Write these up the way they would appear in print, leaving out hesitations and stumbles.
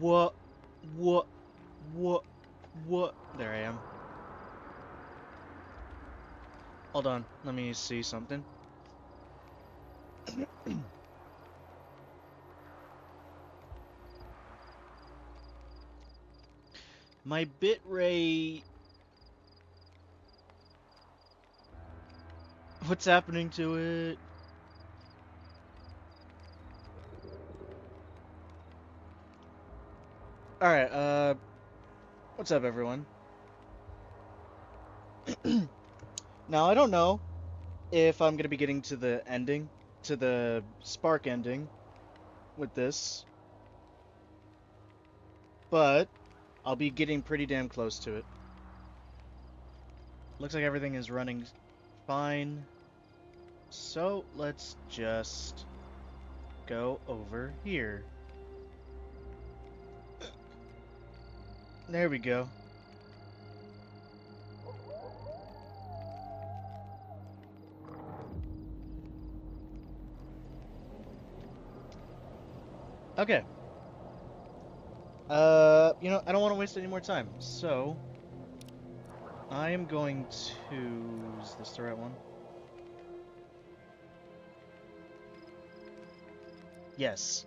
What? What? What? What? There I am. Hold on, let me see something. My bitrate... What's happening to it? Alright, what's up, everyone? Now, I don't know if I'm gonna be getting to the ending, to the spark ending with this, but I'll be getting pretty damn close to it. Looks like everything is running fine, so let's just go over here. There we go. Okay. I don't want to waste any more time, so I am going to... Is this the right one? Yes.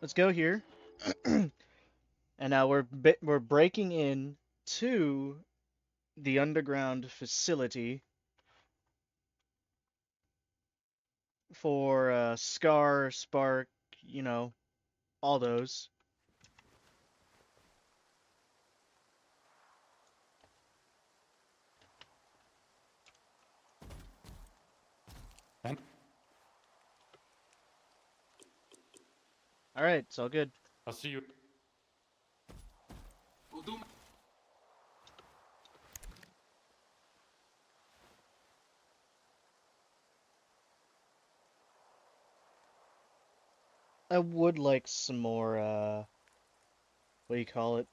Let's go here. And now we're breaking in to the underground facility for S.T.A.L.K.E.R, Spark, all those. All right, it's all good. I'll see you. I would like some more, what do you call it?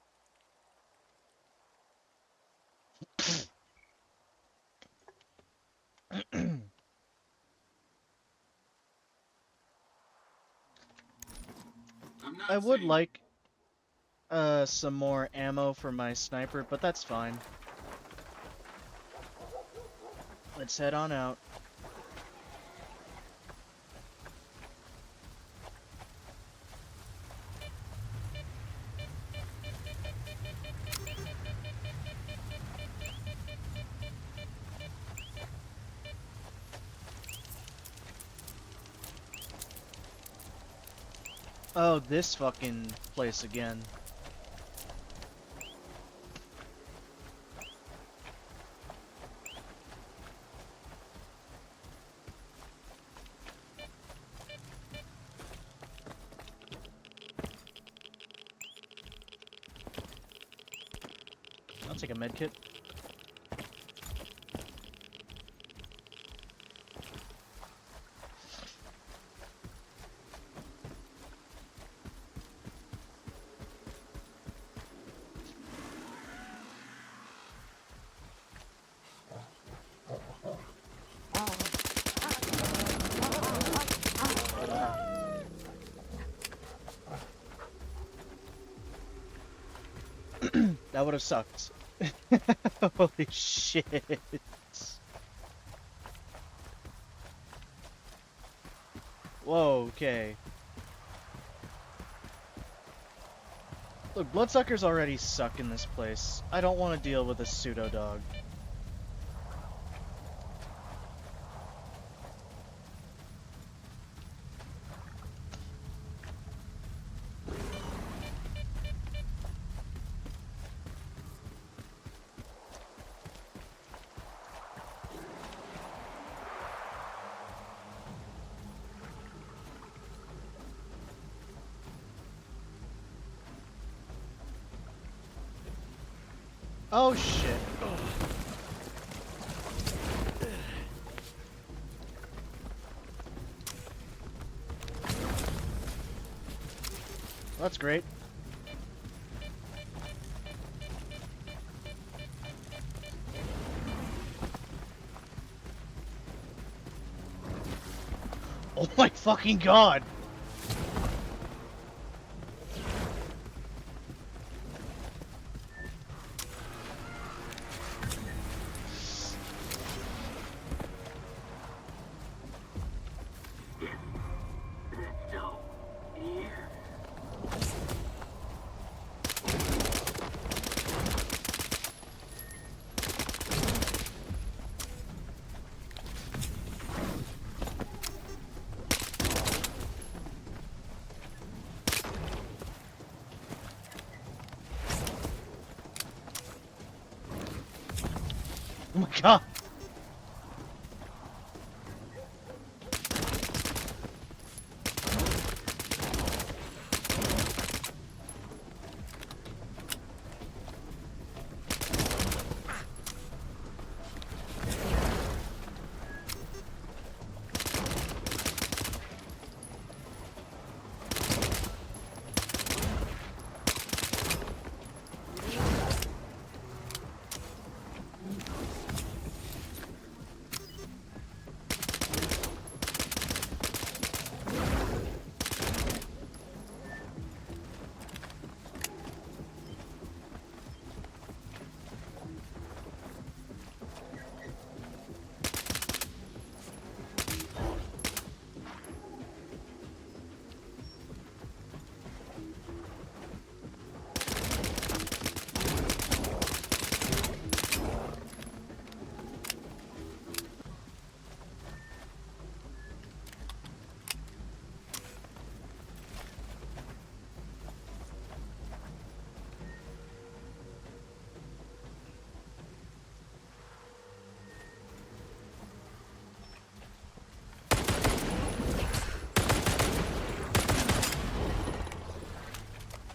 I would like some more ammo for my sniper, but that's fine. Let's head on out. Oh, this fucking place again. I'll take a medkit. That would have sucked. Holy shit. Whoa, okay. Look, bloodsuckers already suck in this place. I don't want to deal with a pseudo dog. Oh shit. That's great. Oh my fucking god! Oh my god.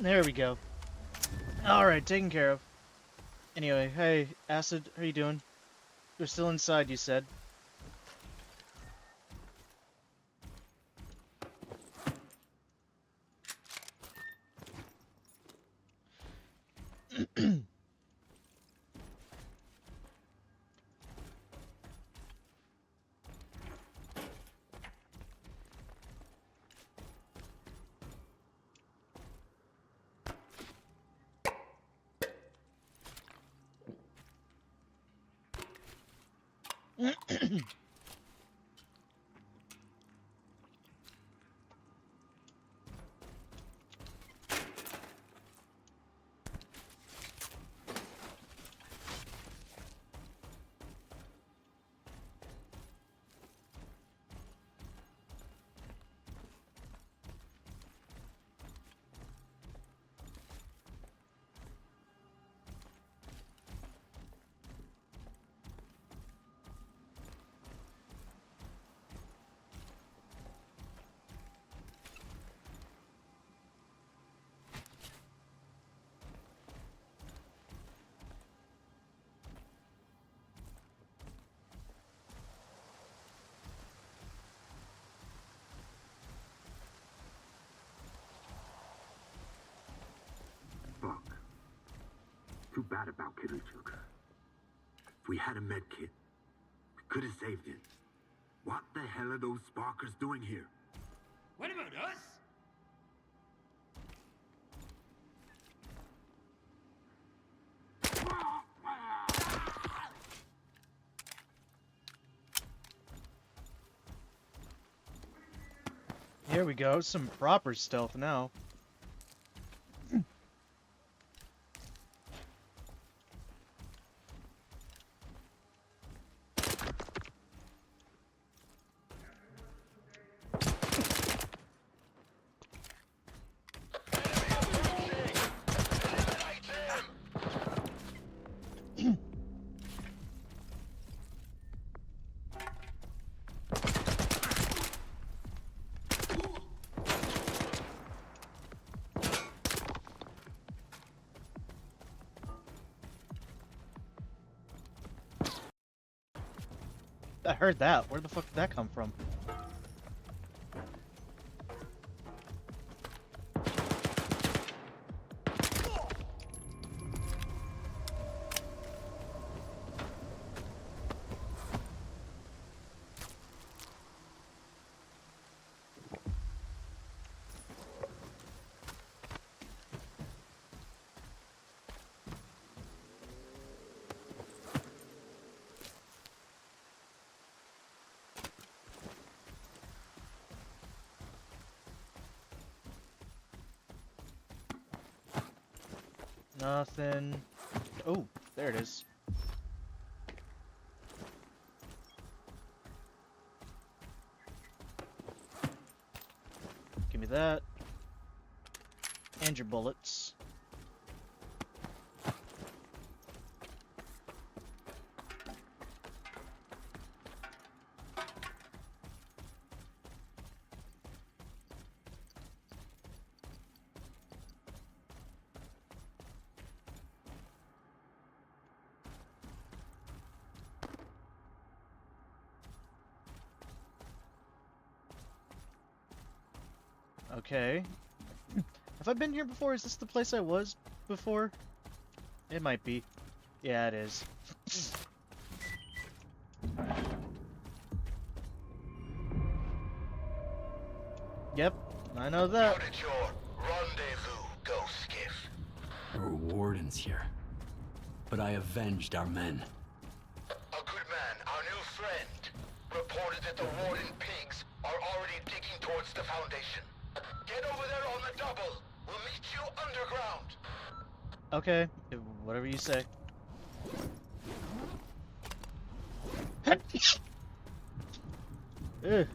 There we go. Alright, taken care of. Anyway, hey, Acid, how you doing? You're still inside, you said. Fuck. Too bad about Kirujuk. If we had a med kit, we could have saved it. What the hell are those sparkers doing here? What about us? Here we go, some proper stealth now. I heard that. Where the fuck did that come from? Nothing. Oh, there it is. Give me that. And your bullets. Okay. Have I been here before? Is this the place I was before? It might be. Yeah, it is. Yep, I know that. How did your rendezvous go, Skiff? There were wardens here, but I avenged our men. A good man, our new friend, reported that the warden pigs are already digging towards the Foundation. Get over there on the double. We'll meet you underground. Okay, whatever you say. Ugh.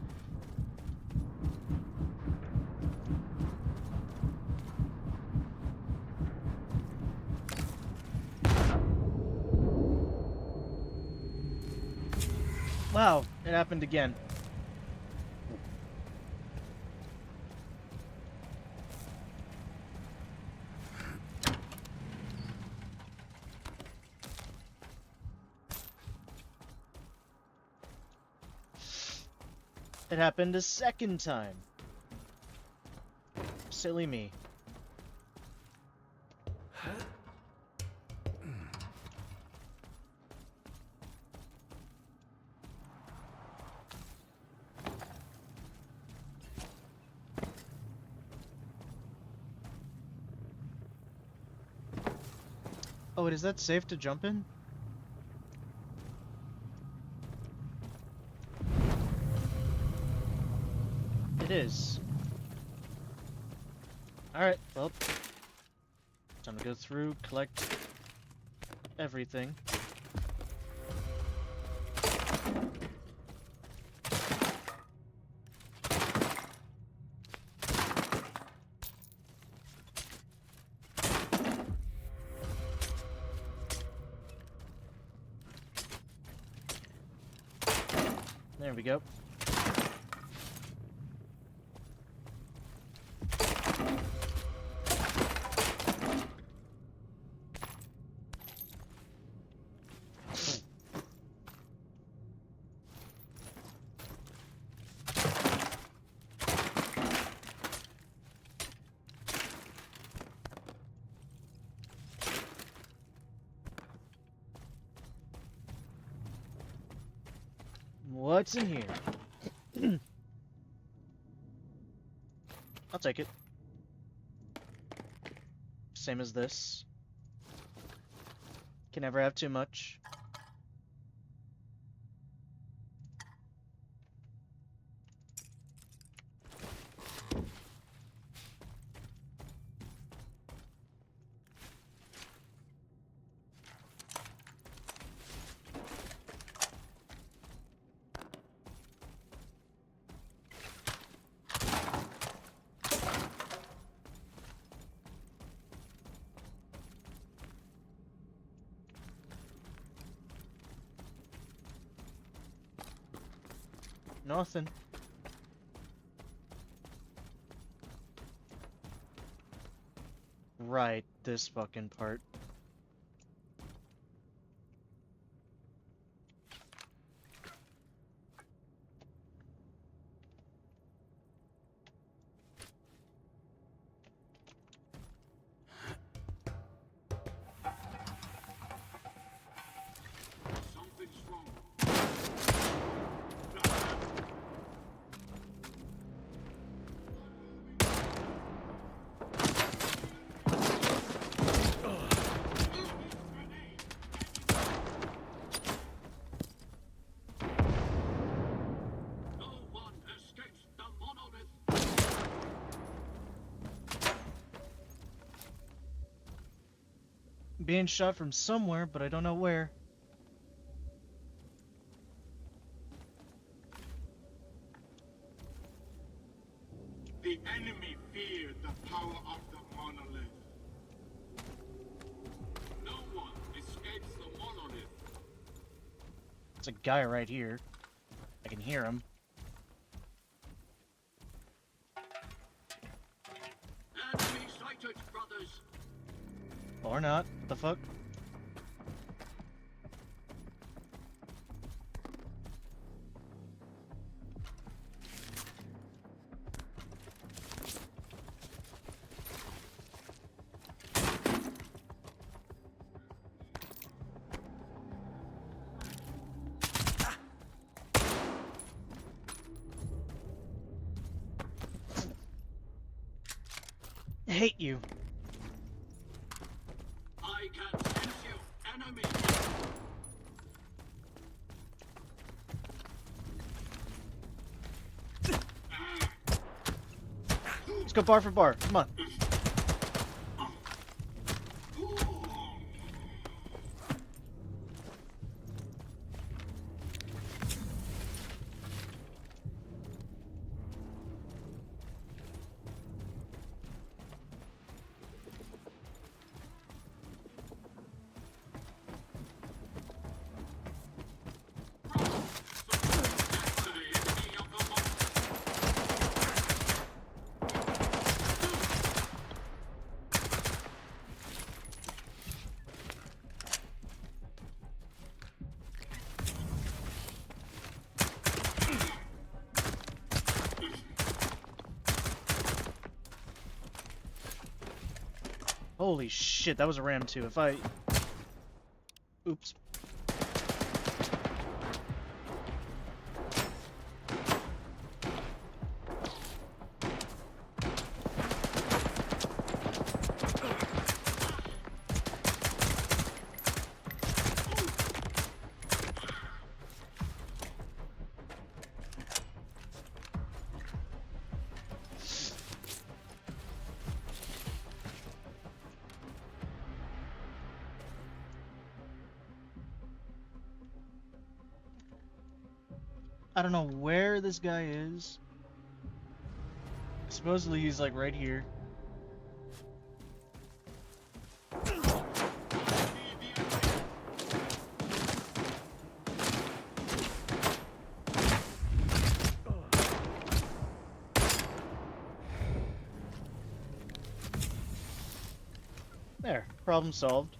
Wow, it happened again. It happened a second time. Silly me. Oh, wait, is that safe to jump in? It is. Alright, well. Time to go through, collect everything. There we go. What's in here? I'll take it. Same as this. Can never have too much. Nothing. Right, this fucking part. Something's wrong. No one escapes the monolith. Being shot from somewhere, but I don't know where. The enemy feared the power of the monolith. No one escapes the monolith. It's a guy right here. I can hear him. Enemy sighted, brothers. Or not. What the fuck? I hate you. I can sense you, enemy. Let's go bar for bar. Come on. Holy shit, that was a ram too. If I... Oops. I don't know where this guy is. Supposedly he's like right here. There, problem solved.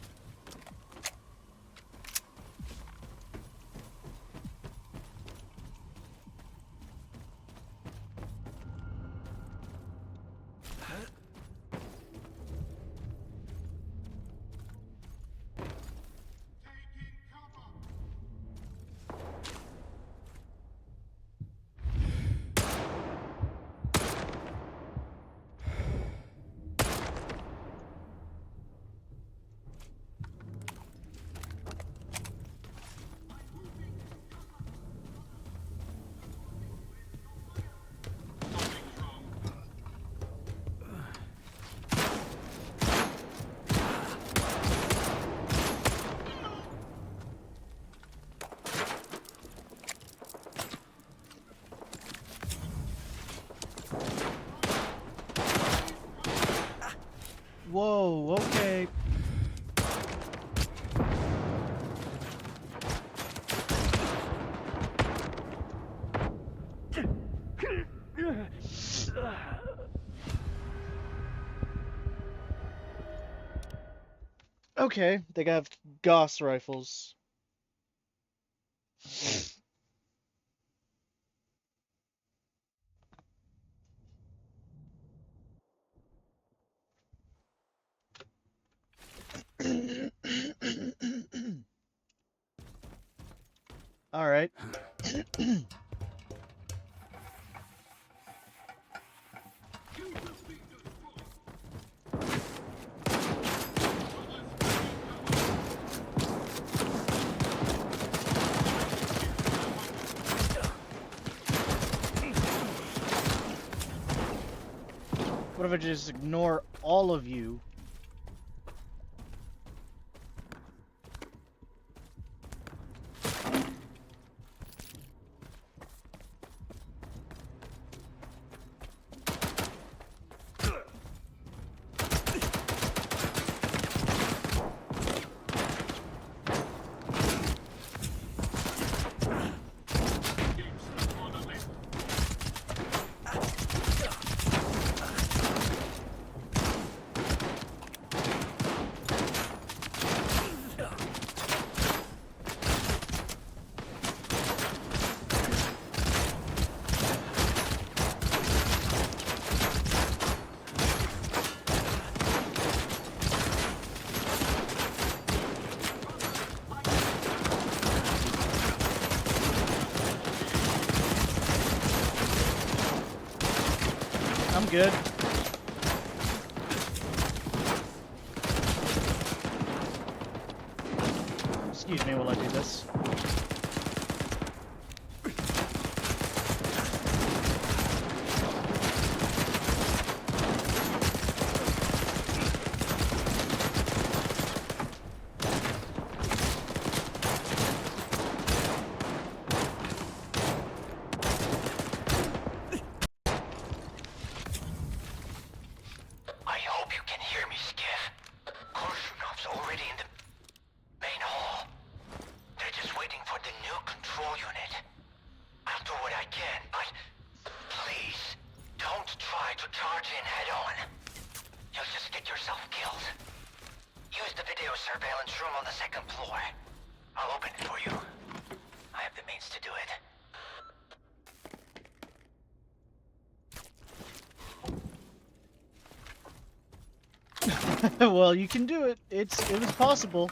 Whoa, okay. Okay, they have Gauss rifles. All right. What if I just ignore all of you? I'm good. Excuse me while I do this. I hope you can hear me, Skiff. Korshunov's already in the main hall. They're just waiting for the new control unit. I'll do what I can, but please, don't try to charge in head-on. You'll just get yourself killed. Use the video surveillance room on the second floor. I'll open it for you. I have the means to do it. Well, you can do it. It was possible.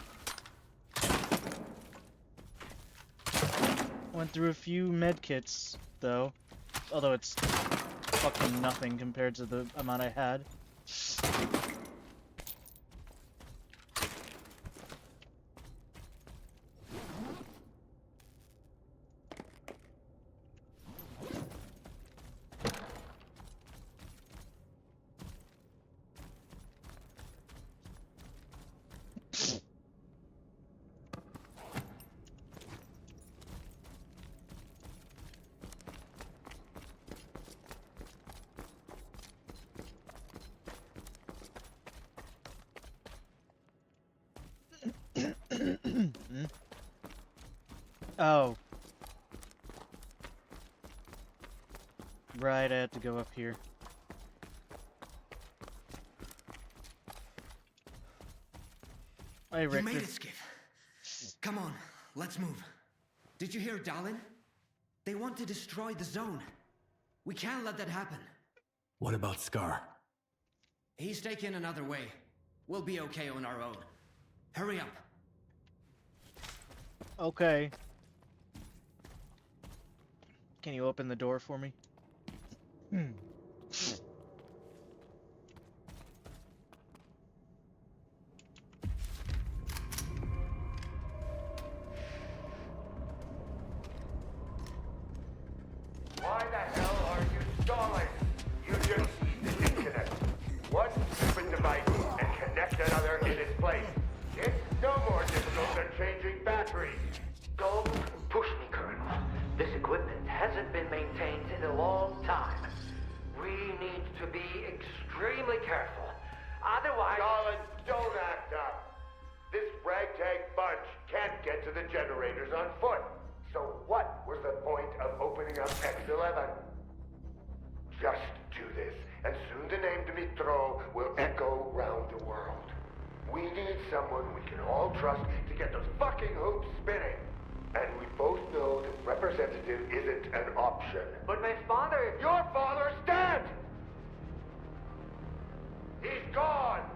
Went through a few med kits, though. Although it's fucking nothing compared to the amount I had. Oh. Right, I had to go up here. Hey, You Richter. made it, Skiff. Come on, let's move. Did you hear Dalin? They want to destroy the zone. We can't let that happen. What about Scar? He's taken another way. We'll be okay on our own. Hurry up. Okay. Can you open the door for me? Why the hell are you stalling? You just disconnect one stupid device and connect another in its place. It's no more difficult than changing batteries. Don't push me, Colonel. This equipment hasn't been maintained in a long time. We need to be extremely careful. Otherwise... Darling, don't act up. This ragtag bunch can't get to the generators on foot. So what was the point of opening up X-11? Just do this, and soon the name Dmitro will echo round the world. We need someone we can all trust to get those fucking hoops spinning. And we both know that representative isn't an option. But my father... Your father's dead! He's gone!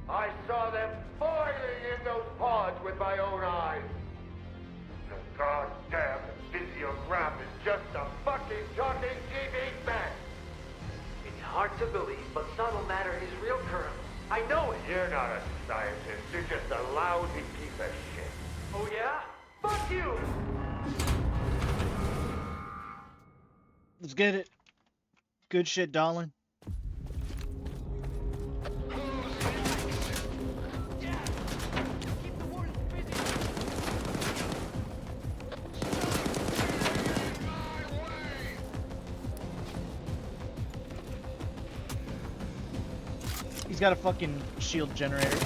I saw them boiling in those pods with my own eyes. The goddamn physiogram is just a fucking talking TV mess! It's hard to believe, but subtle matter is real, Colonel. I know it! You're not a scientist, you're just a lousy piece of shit. Oh yeah? Fuck you! Let's get it. Good shit, darling. He's got a fucking shield generator.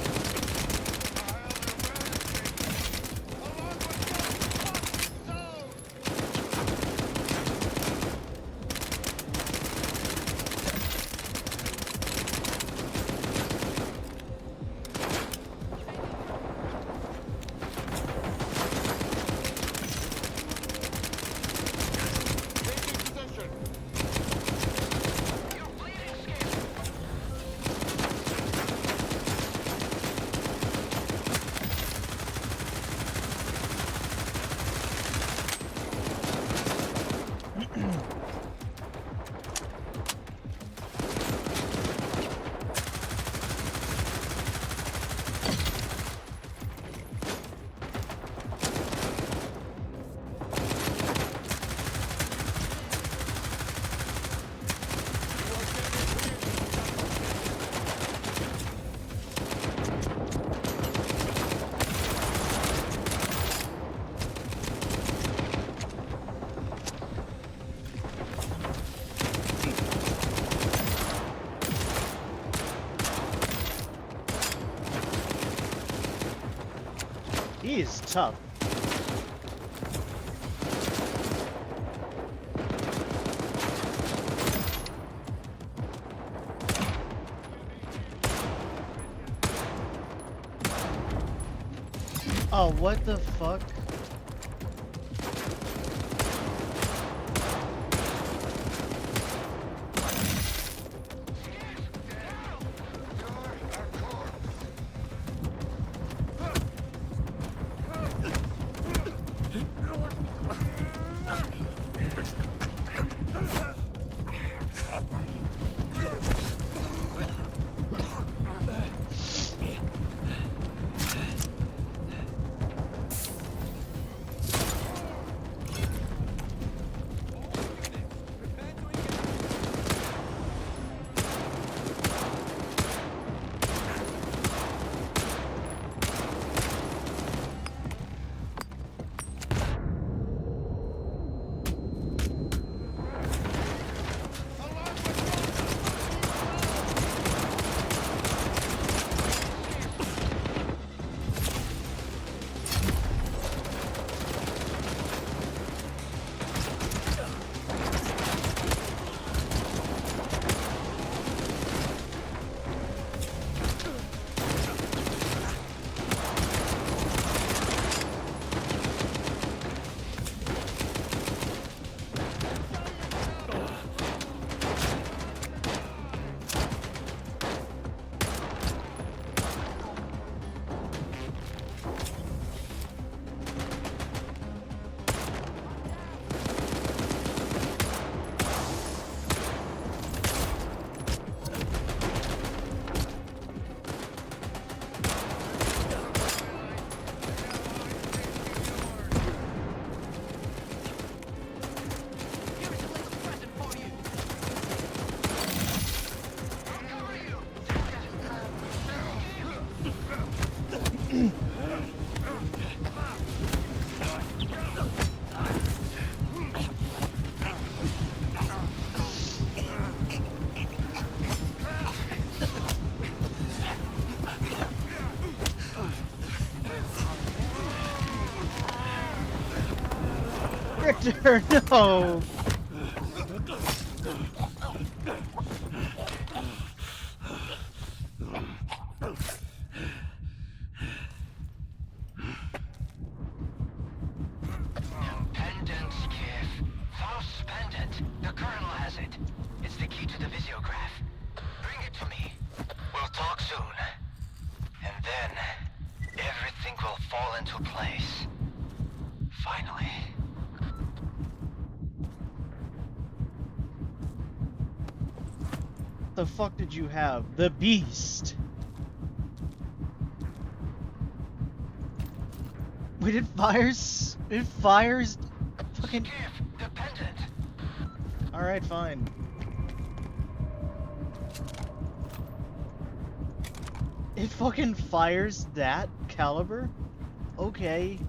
He is tough. Oh, what the fuck? Richter, no! Pendant skiff. False pendant. The Colonel has it. It's the key to the visiograph. Bring it to me. We'll talk soon. And then, everything will fall into place. Finally. The fuck did you have? The beast! Wait, it fires? It fires? Fucking... Skiff, the pendant. Alright, fine. It fucking fires that caliber? Okay.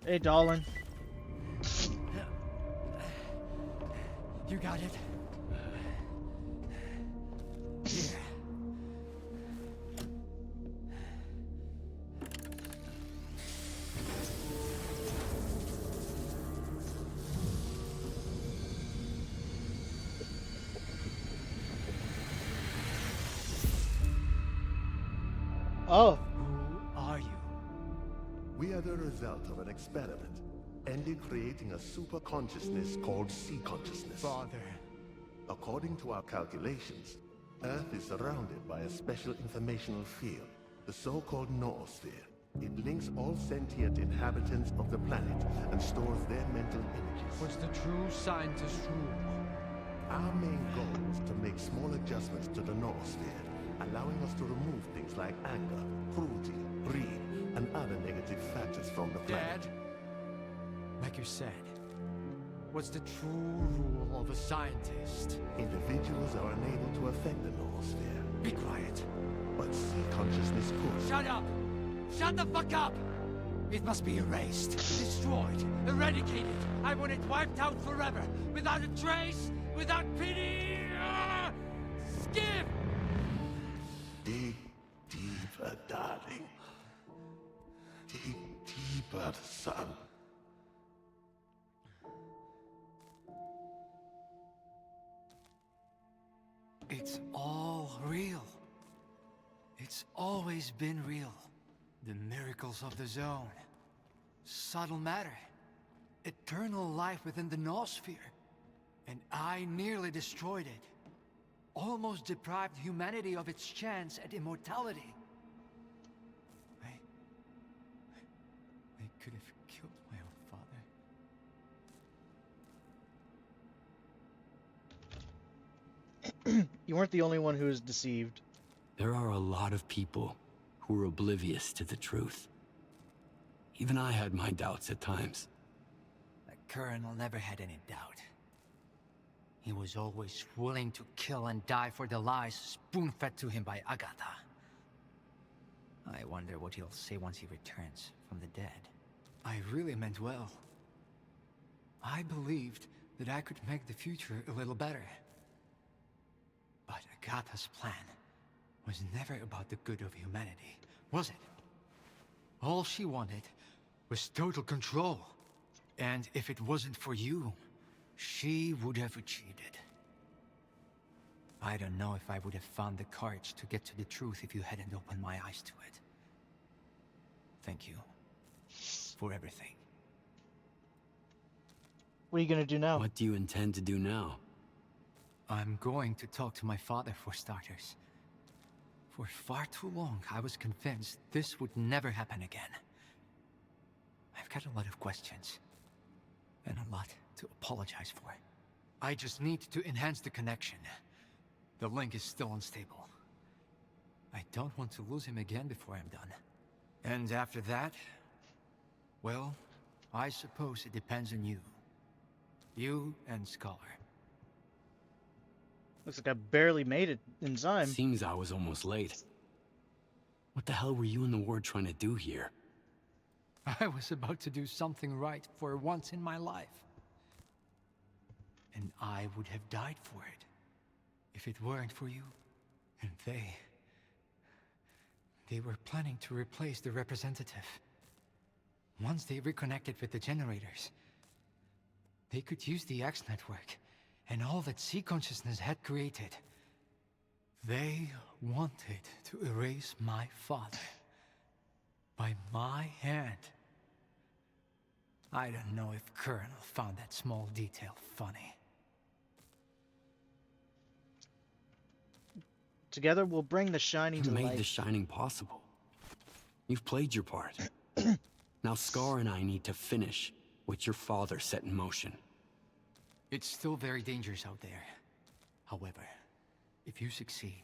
Hey, darling. You got it. Here. Oh. Who are you? We are the result of an experiment, ended creating a super consciousness called sea consciousness. Father. According to our calculations, Earth is surrounded by a special informational field, the so-called noosphere. It links all sentient inhabitants of the planet and stores their mental images. What's the true scientist rule? Our main goal was to make small adjustments to the noosphere, allowing us to remove things like anger, cruelty, greed, and other negative factors from the planet. Dad? Like you said, What's the true rule of a scientist? Individuals are unable to affect the noosphere, Be quiet. but sea consciousness could. Shut up! Shut the fuck up! It must be erased, destroyed, eradicated. I want it wiped out forever, without a trace, without pity! Skip! Dig deeper, darling. Dig deeper, son. It's all real. It's always been real. The miracles of the zone. Subtle matter. Eternal life within the noosphere. And I nearly destroyed it. Almost deprived humanity of its chance at immortality. I could have killed my own father. You weren't the only one who was deceived. There are a lot of people who are oblivious to the truth. Even I had my doubts at times. The Colonel never had any doubt. He was always willing to kill and die for the lies spoon-fed to him by Agatha. I wonder what he'll say once he returns from the dead. I really meant well. I believed that I could make the future a little better. But Agatha's plan was never about the good of humanity, was it? All she wanted was total control. And if it wasn't for you, she would have achieved it. I don't know if I would have found the courage to get to the truth if you hadn't opened my eyes to it. Thank you for everything. What are you gonna do now? What do you intend to do now? I'm going to talk to my father, for starters. For far too long, I was convinced this would never happen again. I've got a lot of questions, and a lot to apologize for. I just need to enhance the connection. The link is still unstable. I don't want to lose him again before I'm done. And after that, well, I suppose it depends on you. You and S.T.A.L.K.E.R. Looks like I barely made it in time. Seems I was almost late. What the hell were you and the ward trying to do here? I was about to do something right for once in my life. And I would have died for it, if it weren't for you. And they were planning to replace the representative. Once they reconnected with the generators, they could use the X network and all that sea consciousness had created. They wanted to erase my father. By my hand. I don't know if Colonel found that small detail funny. Together, we'll bring the Shining You to made life. the Shining possible. You've played your part. Now S.T.A.L.K.E.R and I need to finish what your father set in motion. It's still very dangerous out there. However, if you succeed,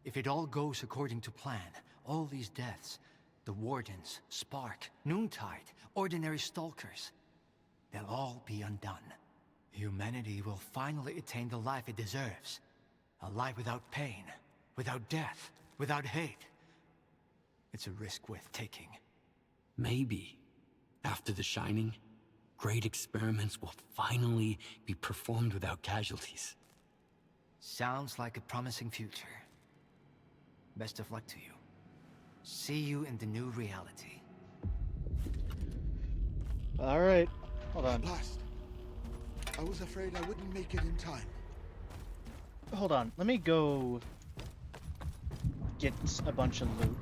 if it all goes according to plan, all these deaths, the Wardens, S.T.A.L.K.E.R, Noontide, ordinary stalkers, they'll all be undone. Humanity will finally attain the life it deserves. A life without pain, without death, without hate. It's a risk worth taking. Maybe, after the Shining, great experiments will finally be performed without casualties. Sounds like a promising future. Best of luck to you. See you in the new reality. All right, hold on. At last. I was afraid I wouldn't make it in time. Hold on. Let me go get a bunch of loot.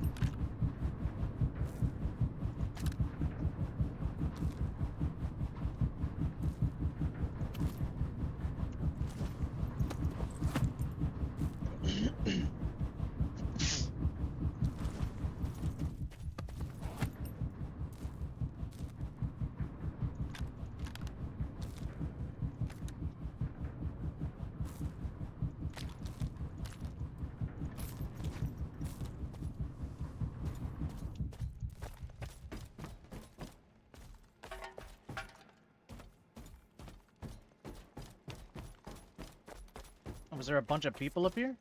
Was there a bunch of people up here?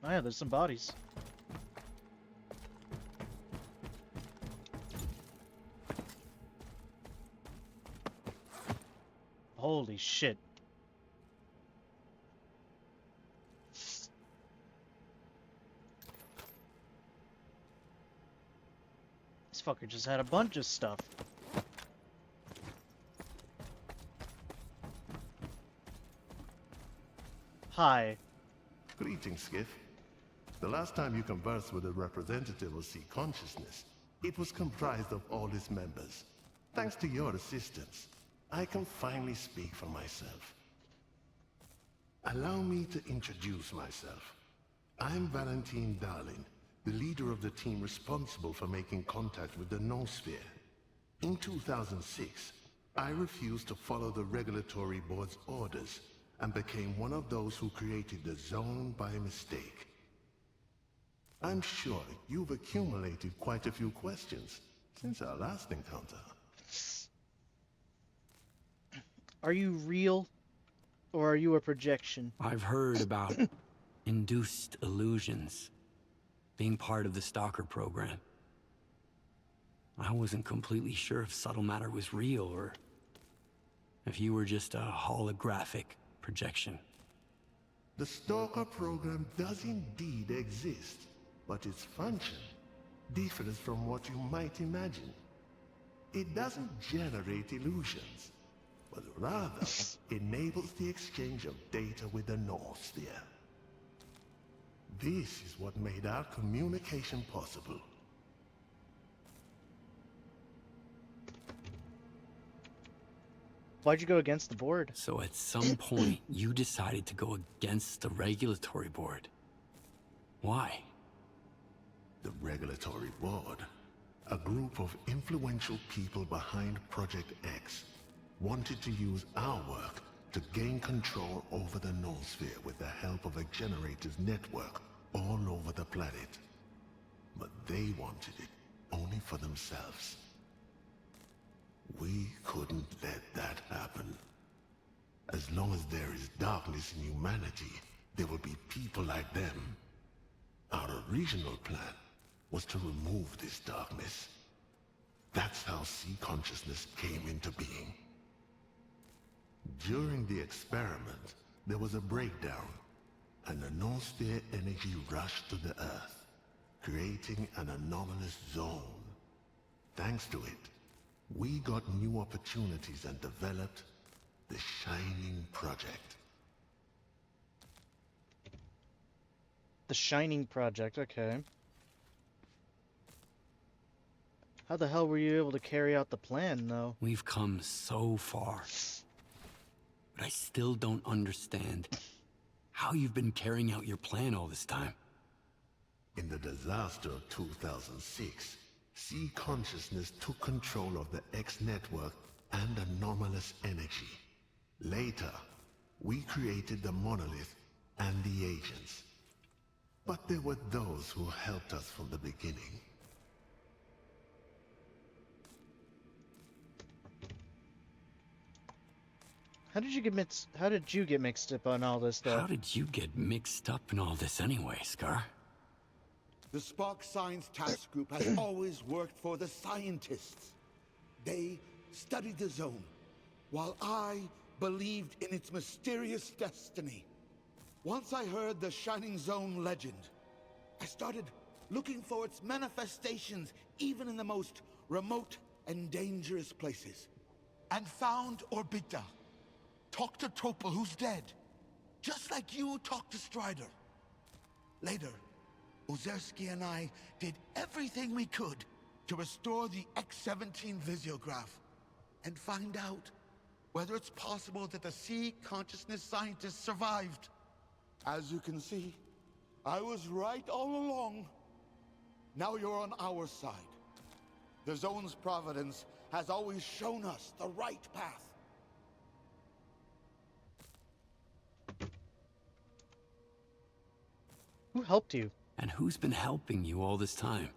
Oh yeah, there's some bodies. Holy shit. This fucker just had a bunch of stuff. Hi. Greetings, Skiff. The last time you conversed with a representative of Sea Consciousness, it was comprised of all its members. Thanks to your assistance, I can finally speak for myself. Allow me to introduce myself. I'm Valentine Darling, the leader of the team responsible for making contact with the Noosphere. In 2006, I refused to follow the regulatory board's orders and became one of those who created the zone by mistake. I'm sure you've accumulated quite a few questions since our last encounter. Are you real? Or are you a projection? I've heard about induced illusions being part of the S.T.A.L.K.E.R program. I wasn't completely sure if subtle matter was real or if you were just a holographic projection. The S.T.A.L.K.E.R program does indeed exist, but its function differs from what you might imagine. It doesn't generate illusions, but rather enables the exchange of data with the Noosphere. This is what made our communication possible. Why'd you go against the board? So at some point, you decided to go against the regulatory board. Why? The regulatory board, a group of influential people behind Project X, wanted to use our work to gain control over the Noosphere with the help of a generators network all over the planet. But they wanted it only for themselves. We couldn't let that happen. As long as there is darkness in humanity, there will be people like them. Our original plan was to remove this darkness. That's how Sea Consciousness came into being. During the experiment, there was a breakdown, and the Noosphere energy rushed to the Earth, creating an anomalous zone. Thanks to it, we got new opportunities and developed the Shining Project. The Shining Project, okay. How the hell were you able to carry out the plan, though? We've come so far. But I still don't understand how you've been carrying out your plan all this time. In the disaster of 2006, Sea Consciousness took control of the X network and anomalous energy. Later, we created the Monolith and the agents. But there were those who helped us from the beginning. How did you get mixed up on all this stuff? How did you get mixed up in all this anyway, Scar? The Spark Science Task Group has always worked for the scientists. They studied the zone, while I believed in its mysterious destiny. Once I heard the Shining Zone legend, I started looking for its manifestations even in the most remote and dangerous places. And found Orbita. Talked to Topol, who's dead. Just like you talked to Strider. Later, Ozerski and I did everything we could to restore the X-17 visiograph and find out whether it's possible that the Sea Consciousness scientists survived. As you can see, I was right all along. Now you're on our side. The Zone's providence has always shown us the right path. Who helped you? And who's been helping you all this time?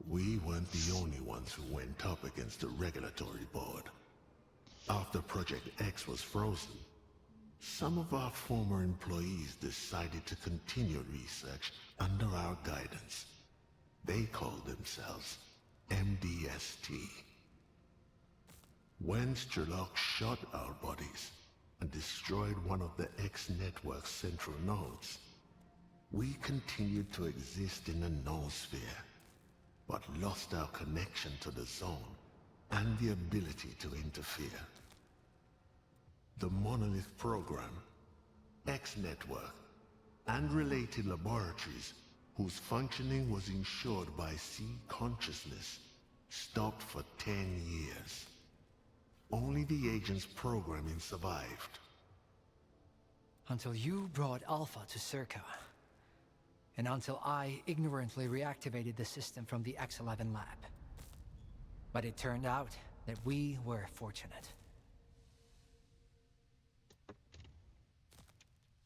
We weren't the only ones who went up against the regulatory board. After Project X was frozen, Some of our former employees decided to continue research under our guidance. They called themselves MDST. When S.T.A.L.K.E.R shot our bodies and destroyed one of the X network's central nodes, we continued to exist in the noosphere, but lost our connection to the zone and the ability to interfere. The Monolith program, X network, and related laboratories whose functioning was ensured by C consciousness stopped for 10 years. Only the agent's programming survived. Until you brought Alpha to Circa. And until I ignorantly reactivated the system from the X-11 lab. But it turned out that we were fortunate.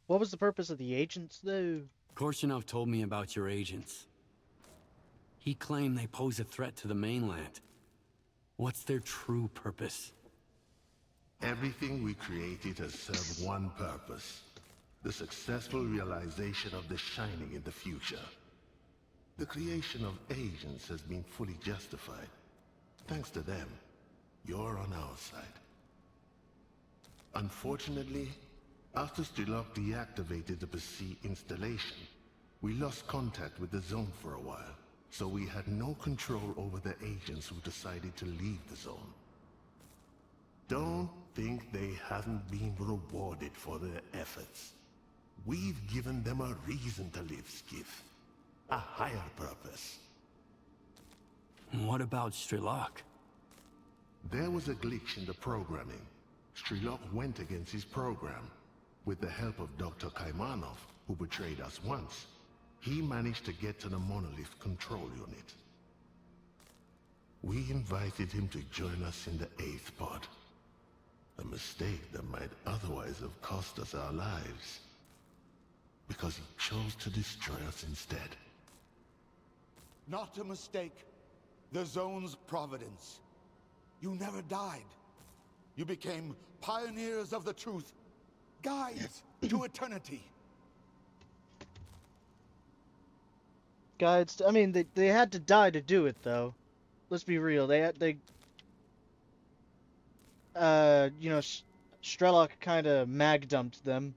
What was the purpose of the agents, though? Korshunov told me about your agents. He claimed they pose a threat to the mainland. What's their true purpose? Everything we created has served one purpose: the successful realization of the Shining in the future. The creation of agents has been fully justified. Thanks to them, you're on our side. Unfortunately, after S.T.A.L.K.E.R deactivated the Psi installation, we lost contact with the zone for a while, so we had no control over the agents who decided to leave the zone. Don't think they haven't been rewarded for their efforts. We've given them a reason to live, Skiff. A higher purpose. What about S.T.A.L.K.E.R? There was a glitch in the programming. S.T.A.L.K.E.R went against his program. With the help of Dr. Kaimanov, who betrayed us once, he managed to get to the Monolith control unit. We invited him to join us in the 8th pod. A mistake that might otherwise have cost us our lives. Because he chose to destroy us instead. Not a mistake. The zone's providence. You never died. You became pioneers of the truth. Guides to eternity. Guides, I mean, they had to die to do it, though. Let's be real. You know, S.T.A.L.K.E.R kind of mag-dumped them.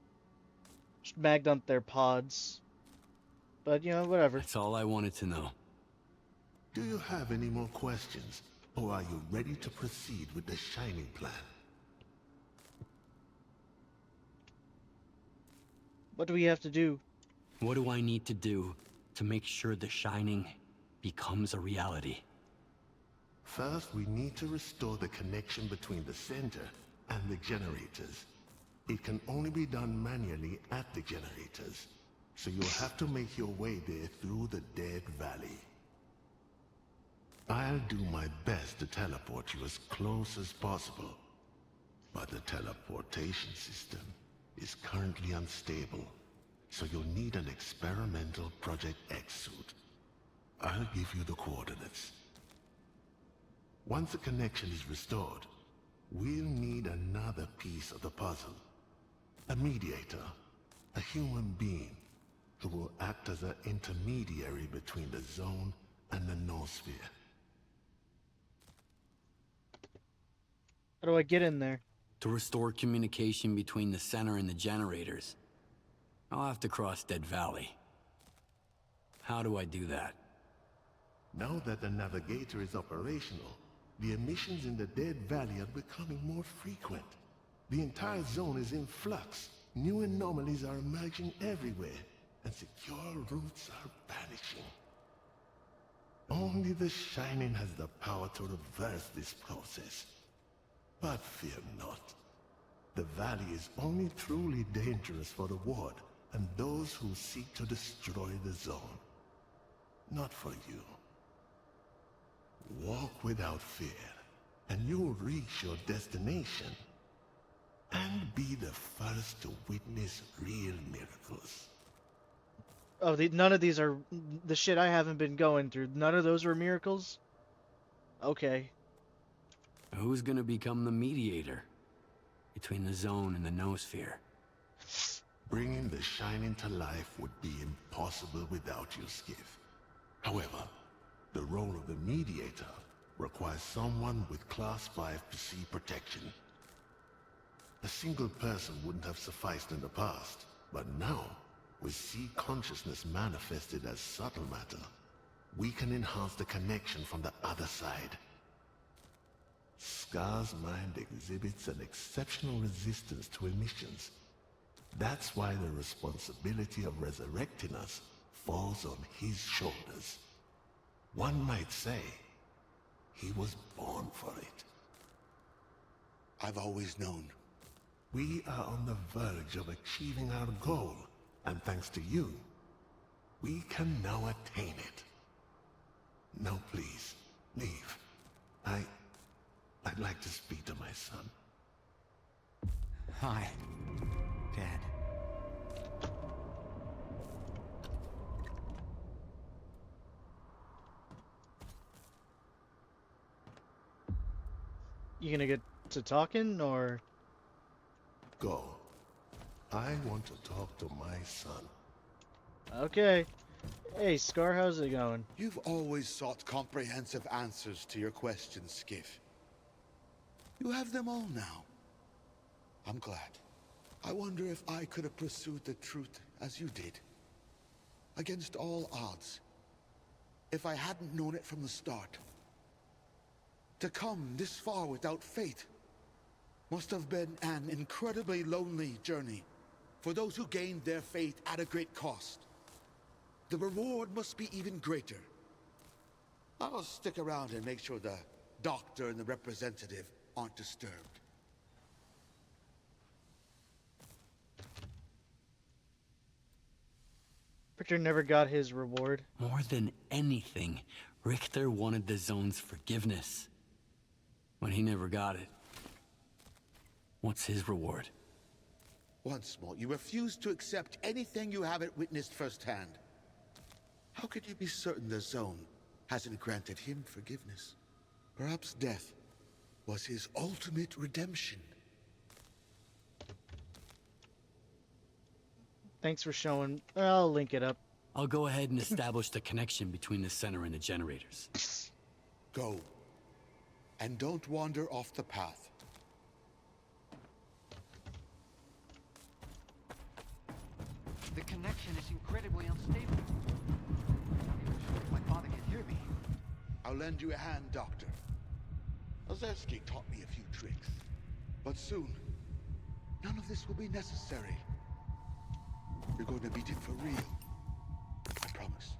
Mag-dumped their pods. But, you know, whatever. That's all I wanted to know. Do you have any more questions? Or are you ready to proceed with the Shining plan? What do we have to do? What do I need to do to make sure the Shining becomes a reality? First, we need to restore the connection between the center and the generators. It can only be done manually at the generators, so you'll have to make your way there through the Dead Valley. I'll do my best to teleport you as close as possible, but the teleportation system is currently unstable, so you'll need an experimental Project X suit. I'll give you the coordinates. Once the connection is restored, we'll need another piece of the puzzle. A mediator, a human being, who will act as an intermediary between the zone and the noosphere. How do I get in there? To restore communication between the center and the generators, I'll have to cross Dead Valley. How do I do that? Now that the navigator is operational, the emissions in the Dead Valley are becoming more frequent. The entire zone is in flux. New anomalies are emerging everywhere, and secure routes are vanishing. Only the Shining has the power to reverse this process. But fear not. The valley is only truly dangerous for the Ward and those who seek to destroy the zone. Not for you. Walk without fear, and you'll reach your destination. And be the first to witness real miracles. Oh, none of these are the shit I haven't been going through. None of those were miracles? Okay. Who's gonna become the mediator between the zone and the noosphere? Bringing the Shining to life would be impossible without you, Skiff. However, the role of the mediator requires someone with Class 5 PC protection. A single person wouldn't have sufficed in the past, but now, with C consciousness manifested as subtle matter, we can enhance the connection from the other side. S.T.A.L.K.E.R's mind exhibits an exceptional resistance to emissions. That's why the responsibility of resurrecting us falls on his shoulders. One might say, he was born for it. I've always known. We are on the verge of achieving our goal, and thanks to you, we can now attain it. No, please, leave. I'd like to speak to my son. Hi, Dad. You gonna get to talking, or? Go. I want to talk to my son. Okay. Hey, Scar, how's it going? You've always sought comprehensive answers to your questions, Skiff. You have them all now. I'm glad. I wonder if I could have pursued the truth as you did. Against all odds. If I hadn't known it from the start. To come this far without faith must have been an incredibly lonely journey for those who gained their faith at a great cost. The reward must be even greater. I'll stick around and make sure the doctor and the representative aren't disturbed. Richard never got his reward. More than anything, Richter wanted the Zone's forgiveness. When he never got it. What's his reward? Once more, you refuse to accept anything you haven't witnessed firsthand. How can you be certain the Zone hasn't granted him forgiveness? Perhaps death was his ultimate redemption. Thanks for showing. I'll link it up. I'll go ahead and establish the connection between the center and the generators. Go. And don't wander off the path. The connection is incredibly unstable. My father can hear me. I'll lend you a hand, Doctor. S.T.A.L.K.E.R taught me a few tricks. But soon, none of this will be necessary. You're going to meet him for real. I promise.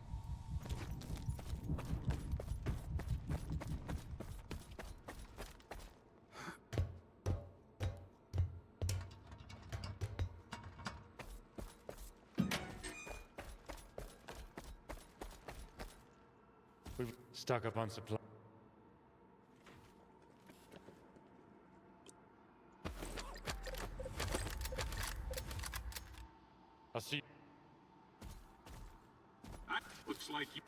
We've stock up on supply. I'll see. Looks like you.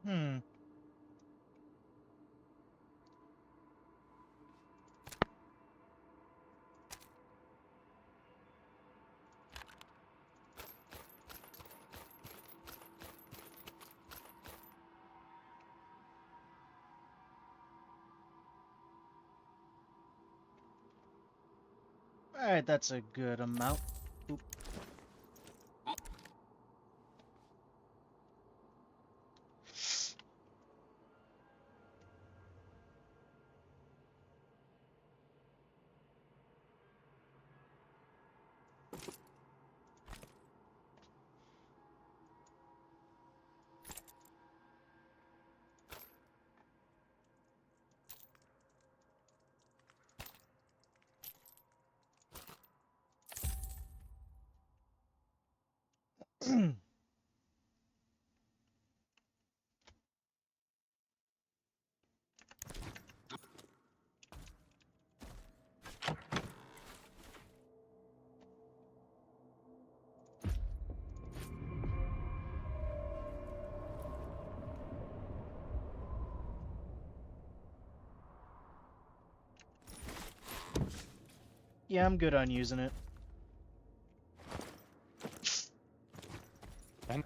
Hmm. Alright, that's a good amount. Oop. Yeah, I'm good on using it. And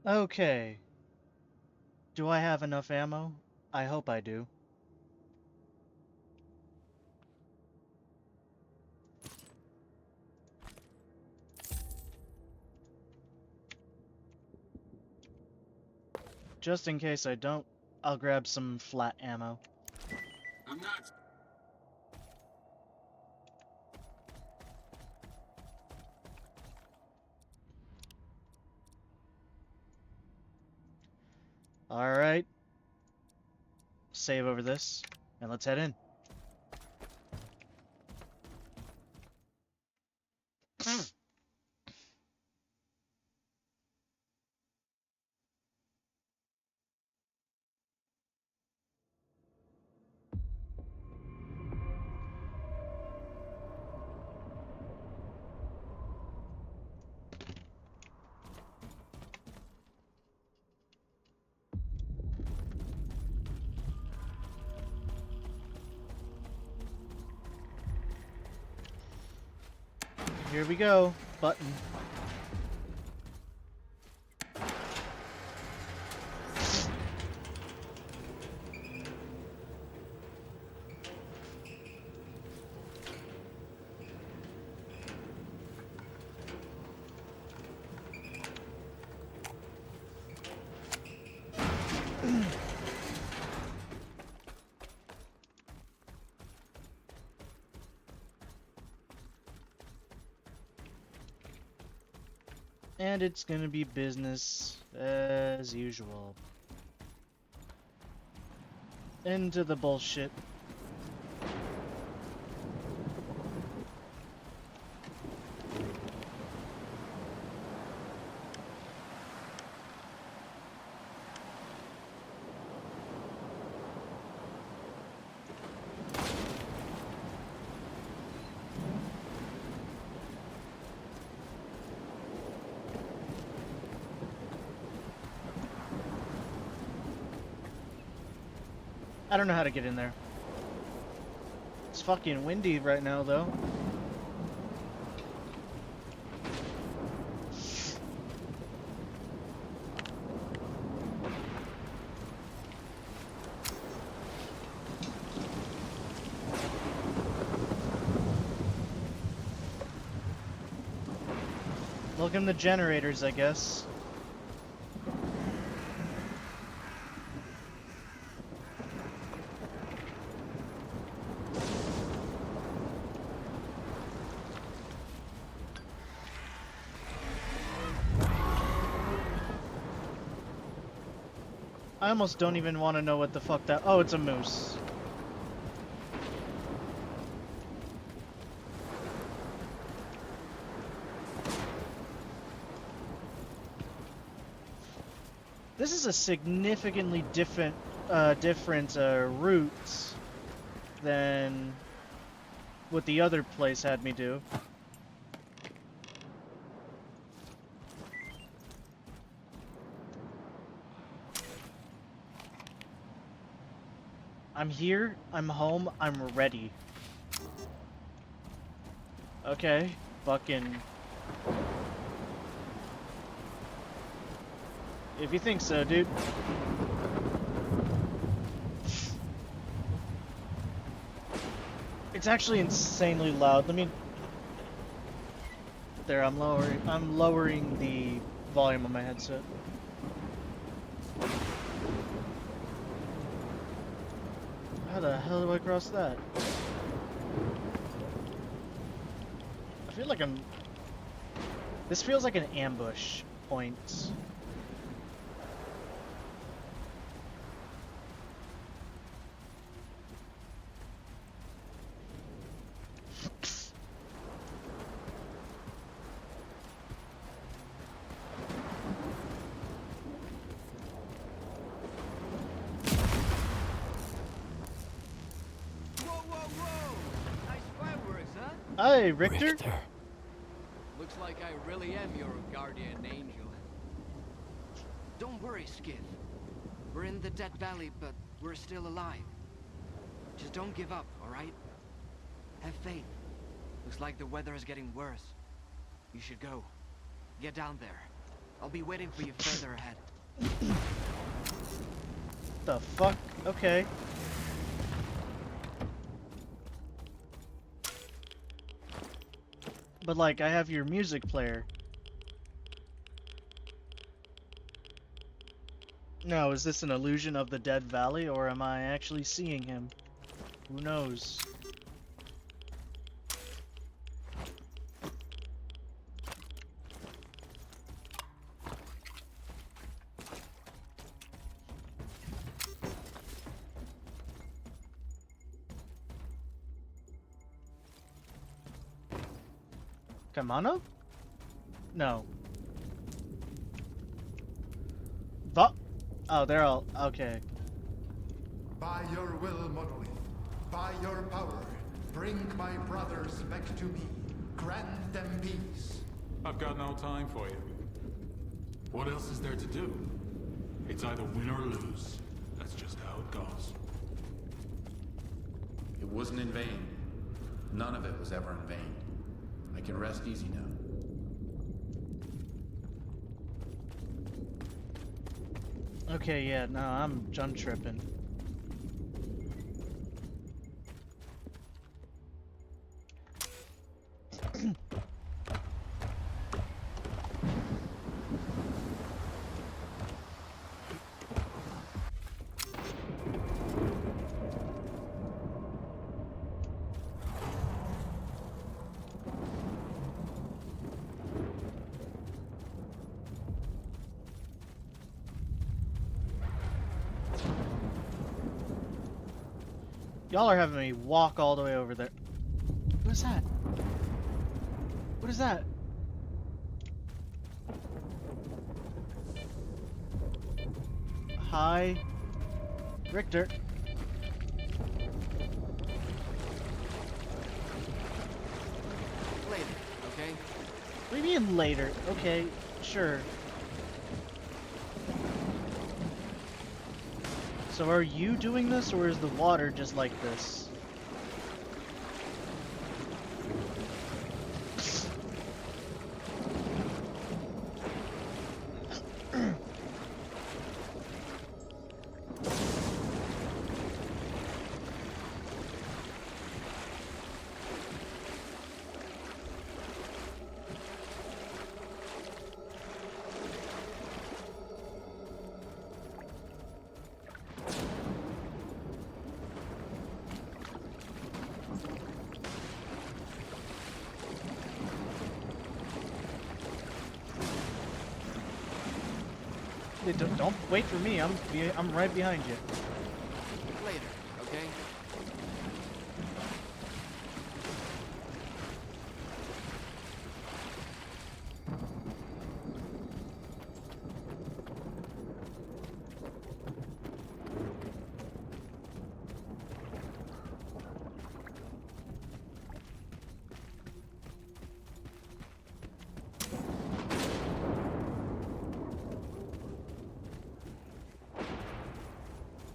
Okay. Do I have enough ammo? I hope I do. Just in case I don't, I'll grab some flat ammo. I'm not. Alright. Save over this, and let's head in. Here we go. Button. And it's gonna be business as usual. Into the bullshit. I don't know how to get in there. It's fucking windy right now, though. Look in the generators, I guess. I almost don't even want to know what the fuck that... Oh, it's a moose. This is a significantly different route than what the other place had me do. I'm here, I'm home, I'm ready. Okay, fucking... If you think so, dude. It's actually insanely loud. Let me... There, I'm lowering the volume on my headset. How the hell do I cross that? I feel like I'm... This feels like an ambush point. Hi, Richter. Looks like I really am your guardian angel. Don't worry, Skiff. We're in the Dead Valley, but we're still alive. Just don't give up, alright? Have faith. Looks like the weather is getting worse. You should go. Get down there. I'll be waiting for you further ahead. The fuck? Okay. But like, I have your music player. No, is this an illusion of the Dead Valley, or am I actually seeing him? Who knows? Kamano? No. Oh, they're all... Okay. By your will, Monolith, by your power, bring my brothers back to me. Grant them peace. I've got no time for you. What else is there to do? It's either win or lose. That's just how it goes. It wasn't in vain. None of it was ever in vain. I can rest easy now. Okay, yeah, no, I'm tripping. Y'all are having me walk all the way over there. What is that? What is that? Hi, Richter. Later, okay? What do you mean later? Okay, sure. So are you doing this, or is the water just like this? Don't wait for me. I'm right behind you. Later, okay?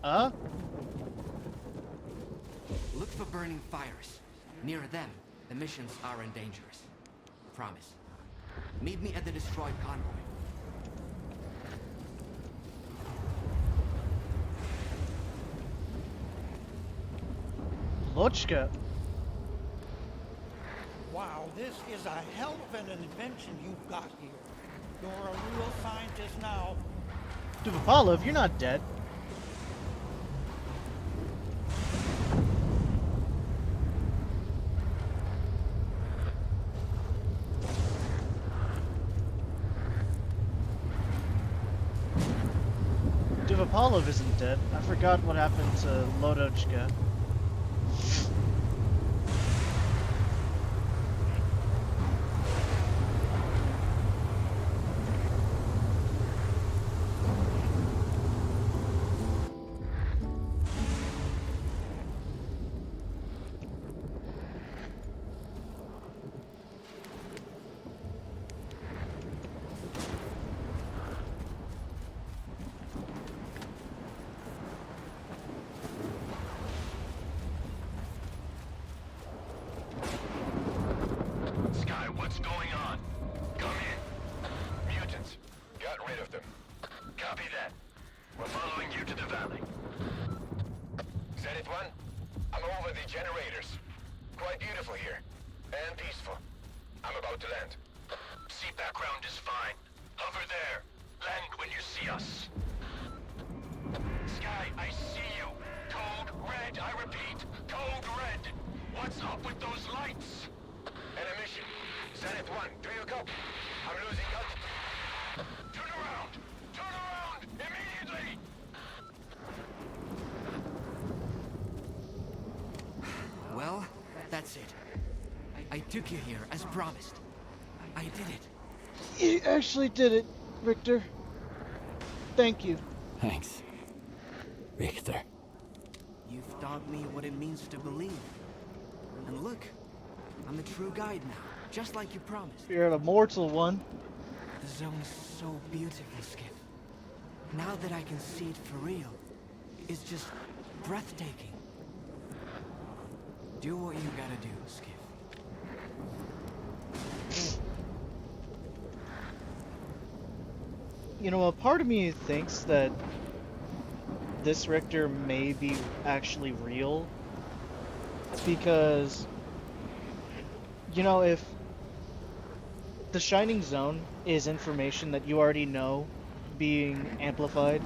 Look for burning fires. Near them, the missions aren't dangerous. Promise. Meet me at the destroyed convoy. Lochka. Wow, this is a hell of an invention you've got here. You're a real scientist now. Dude, Apollo, if you're not dead. Duvapolov isn't dead. I forgot what happened to Lodochka. Sky, what's going on? Come in. Mutants. Got rid of them. Copy that. We're following you to the valley. Zenith 1, I'm over the generators. Quite beautiful here. And peaceful. I'm about to land. See, background is fine. Hover there. Land when you see us. Sky, I see you. Code red, I repeat. Code red. What's up with those lights? An emission. Zenith 1, do you go? I'm losing altitude. Turn around! Turn around! Immediately! Well, that's it. I took you here, as promised. I did it. You actually did it, Richter. Thank you. Thanks, Richter. You've taught me what it means to believe. And look, I'm a true guide now, just like you promised. You're an immortal one. The zone's so beautiful, Skip. Now that I can see it for real, it's just breathtaking. Do what you gotta do, Skip. You know, a part of me thinks that this Richter may be actually real. Because, you know, if the Shining Zone is information that you already know being amplified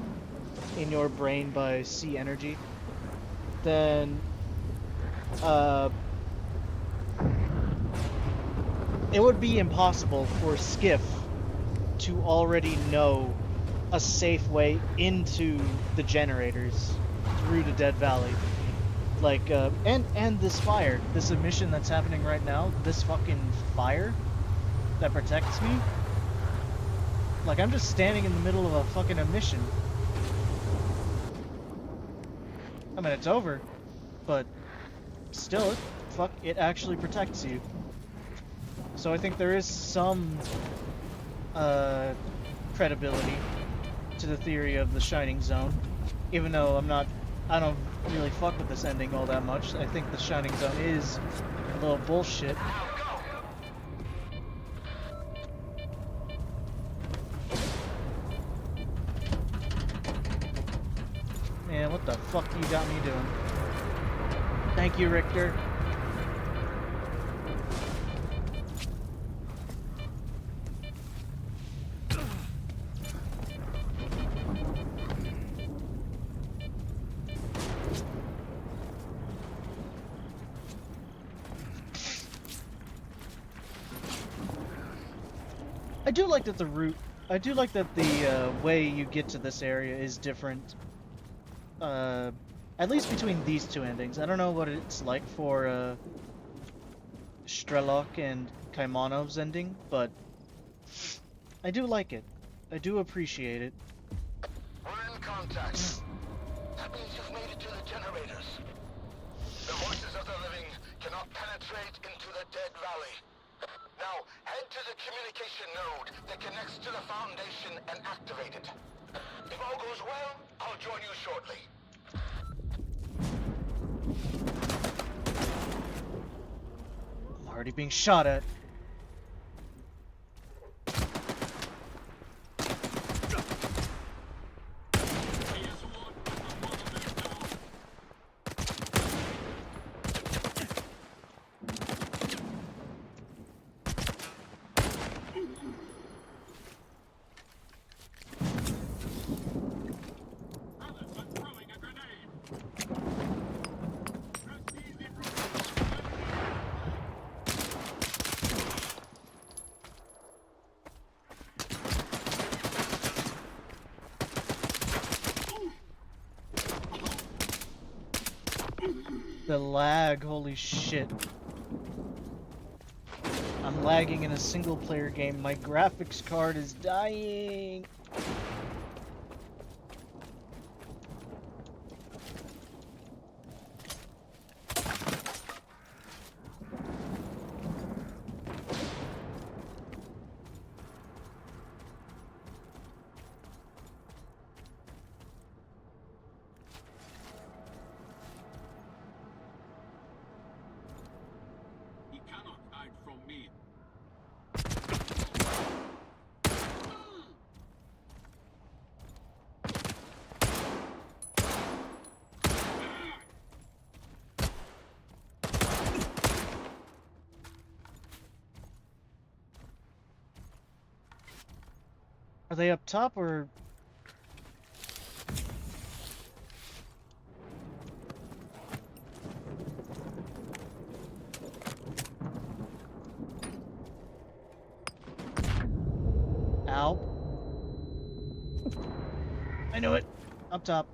in your brain by C energy, then it would be impossible for Skiff to already know a safe way into the generators through the Dead Valley. Like, and this fire, this emission that's happening right now, this fucking fire that protects me. Like, I'm just standing in the middle of a fucking emission. I mean, it's over, but still, it actually protects you. So I think there is some, credibility to the theory of the Shining Zone, even though I don't really fuck with this ending all that much. I think the Shining Zone is a little bullshit. Man, what the fuck you got me doing? Thank you, Richter. I do like that the way you get to this area is different. At least between these two endings. I don't know what it's like for S.T.A.L.K.E.R and Kaimanov's ending, but I do like it. I do appreciate it. We're in contact. That means you've made it to the generators. The voices of the living cannot penetrate into the Dead Valley. Now, head to the communication node that connects to the Foundation and activate it. If all goes well, I'll join you shortly. Already being shot at. The lag, holy shit. I'm lagging in a single player game. My graphics card is dying. He cannot hide from me. Are they up top or? Ow. I knew it. Up top.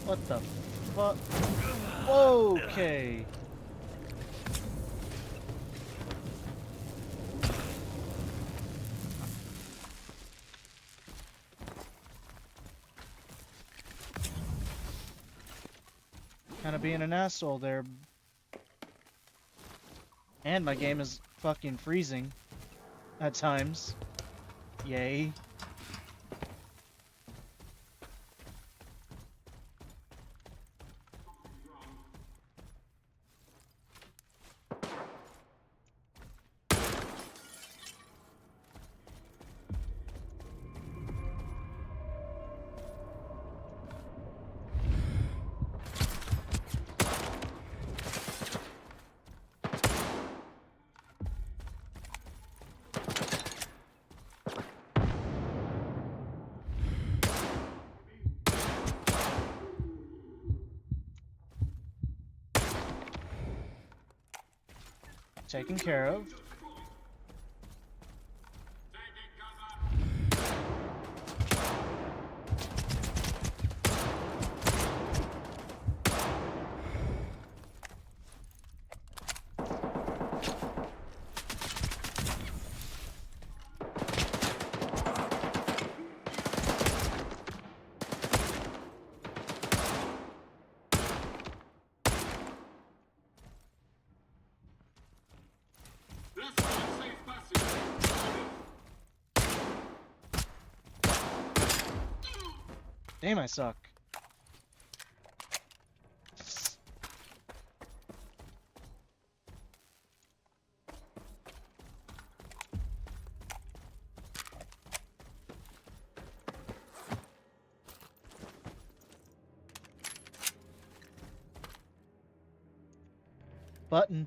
What the fuck? Okay. Kind of being an asshole there. And my game is fucking freezing at times. Yay. Taken care of. Damn, I suck. Button.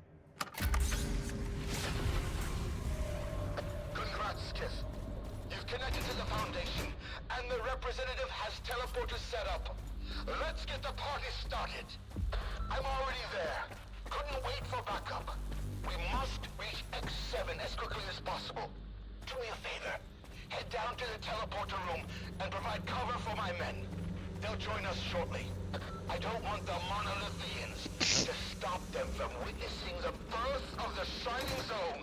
Congrats, Skiff. You've connected to the Foundation, and the representative has teleporters set up. Let's get the party started. I'm already there. Couldn't wait for backup. We must reach X7 as quickly as possible. Do me a favor. Head down to the teleporter room and provide cover for my men. They'll join us shortly. I don't want the monolithians to stop them from witnessing the birth of the Shining Zone.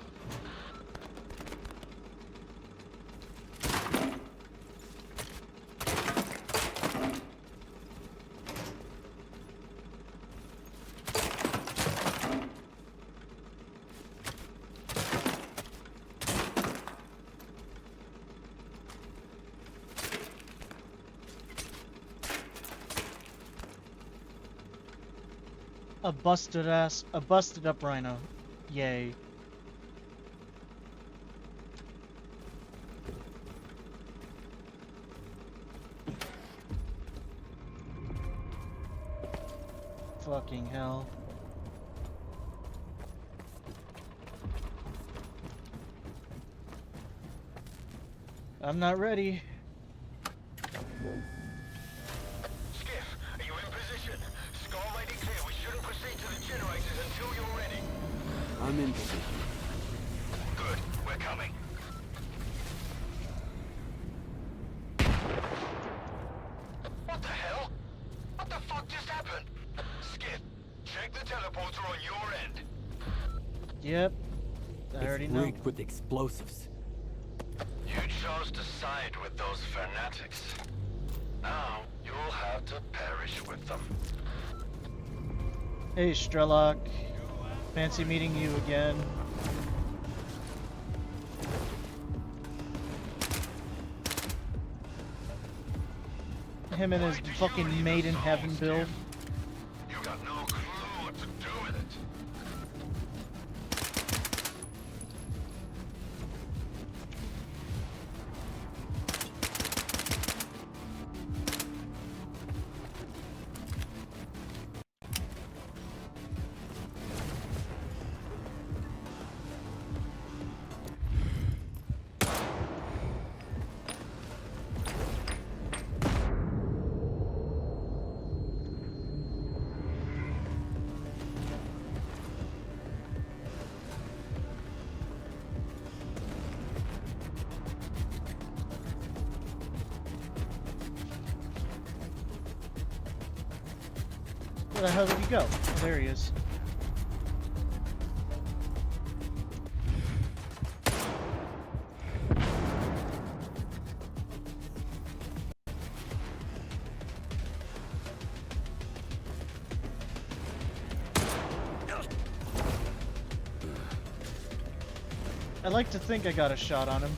A busted up rhino. Yay. Fucking hell. I'm not ready. Skiff, are you in position? Score ready clear. We shouldn't proceed to the generators until you're ready. I'm in position. Good, we're coming. What the hell? What the fuck just happened? Skiff, check the teleporter on your end. Yep. I already know. Rigged with explosives. You chose to side with those fanatics. Now, you'll have to perish with them. Hey, S.T.A.L.K.E.R. Fancy meeting you again. Him and his fucking Made in Heaven build. You got no clue what to do with it. Where the hell did he go? Oh, there he is. I like to think I got a shot on him.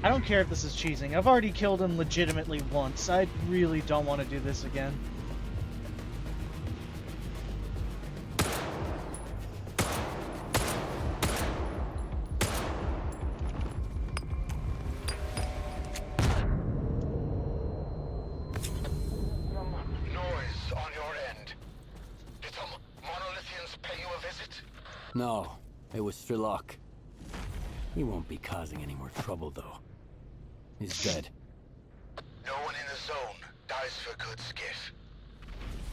I don't care if this is cheesing. I've already killed him legitimately once. I really don't want to do this again. Noise on your end. Did some monolithians pay you a visit? No, it was S.T.A.L.K.E.R. He won't be causing any more trouble, though. He's dead. No one in the zone dies for good, Skiff.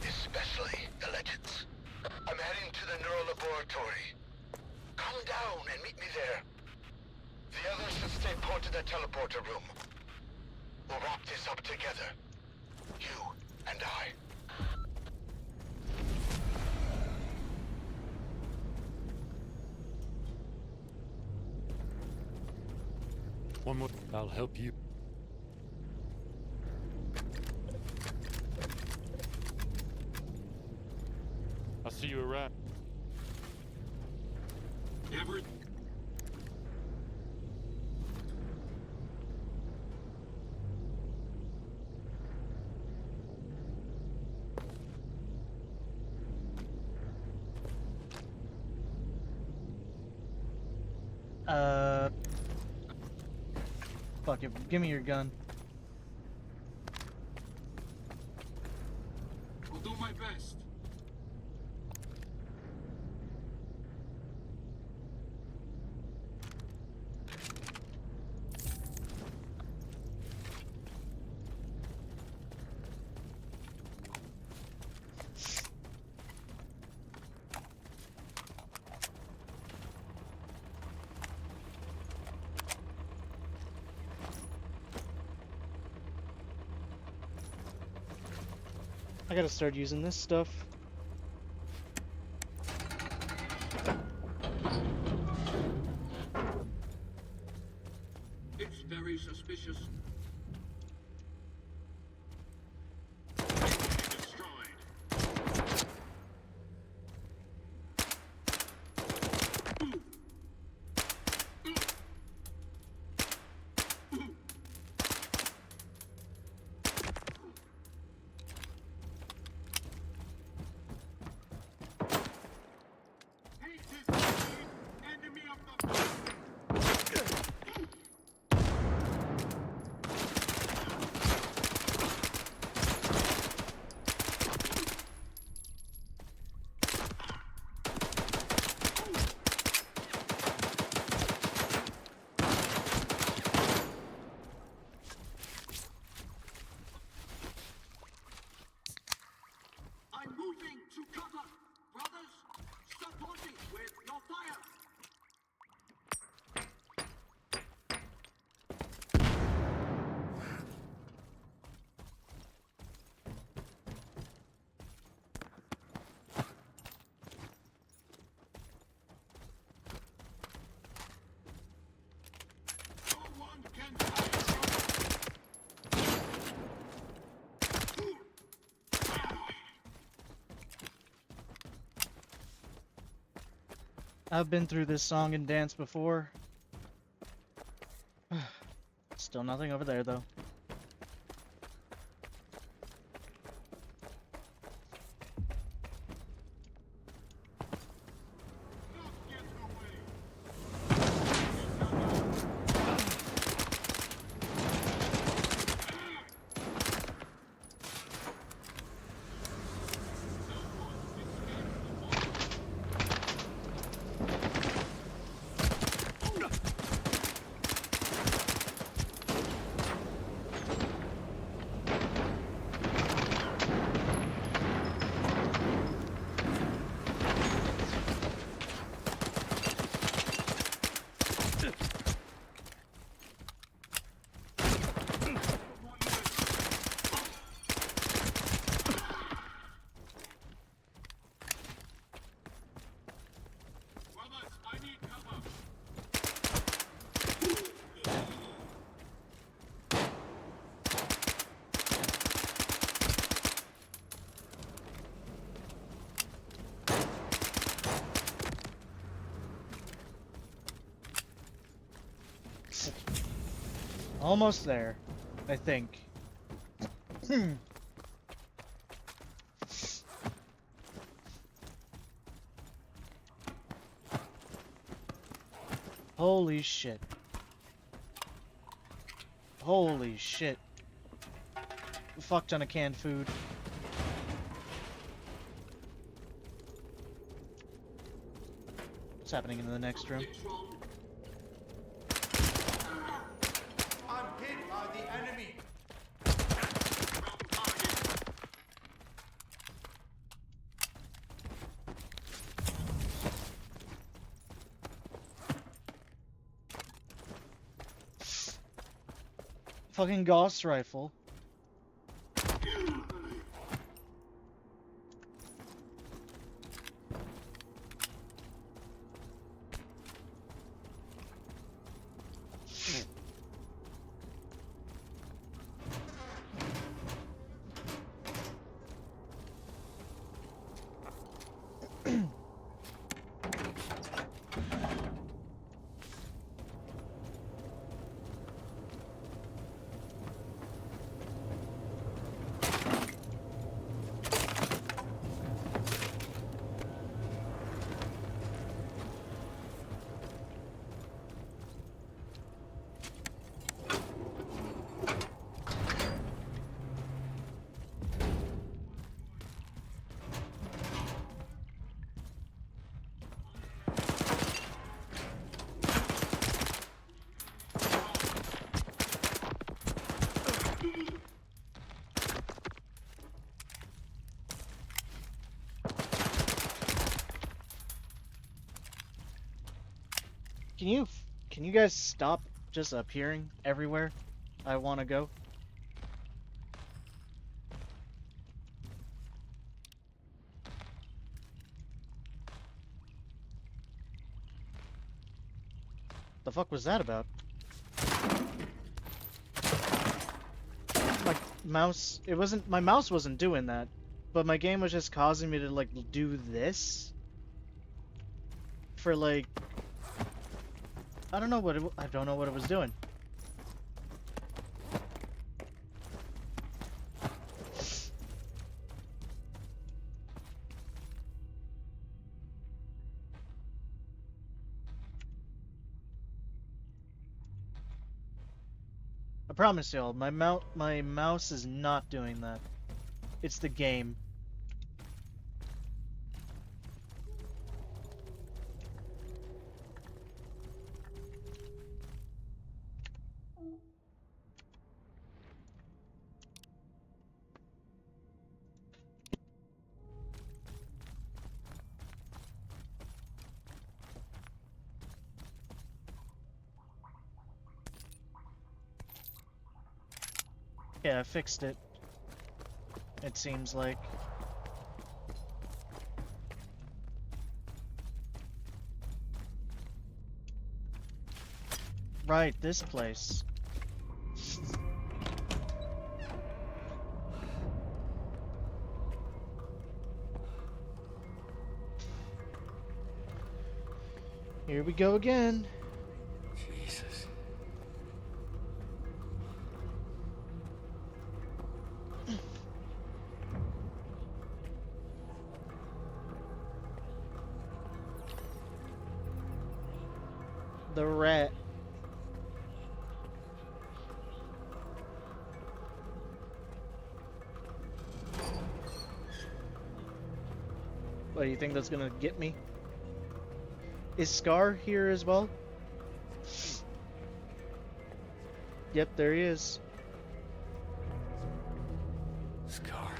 Especially the legends. I'm heading to the neural laboratory. Come down and meet me there. The others should stay put to the teleporter room. We'll wrap this up together. You and I. One more. I'll help you. I'll see you around. Everett. Fuck it. Give me your gun. I'll do my best. I gotta start using this stuff. It's very suspicious. I've been through this song and dance before. Still nothing over there, though. Almost there, I think. Holy shit. Holy shit. A fuck ton of canned food. What's happening in the next room? are the enemy. Fucking Gauss rifle. Can you guys stop just appearing everywhere I want to go? The fuck was that about? My mouse, my mouse wasn't doing that, but my game was just causing me to like do this for like, I don't know what it was doing. I promise y'all, my mouse is not doing that. It's the game. Yeah, I fixed it. It seems like. Right, this place. Here we go again. Jesus. The rat. What, do you think that's gonna get me? Is Scar here as well? Yep, there he is. Scar.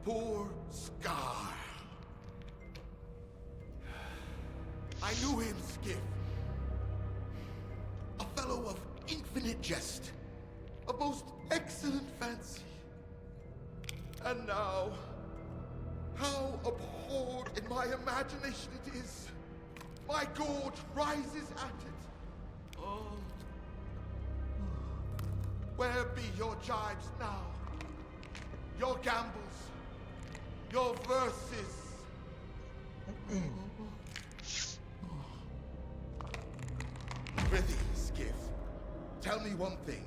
Poor Scar. I knew him, Skiff. A fellow of infinite jest, of most excellent fancy. And now, how abhorred in my imagination it is. My gorge rises at it. Oh. Where be your jibes now? Your gambles? Your verses? Prithee, Skiff, tell me one thing.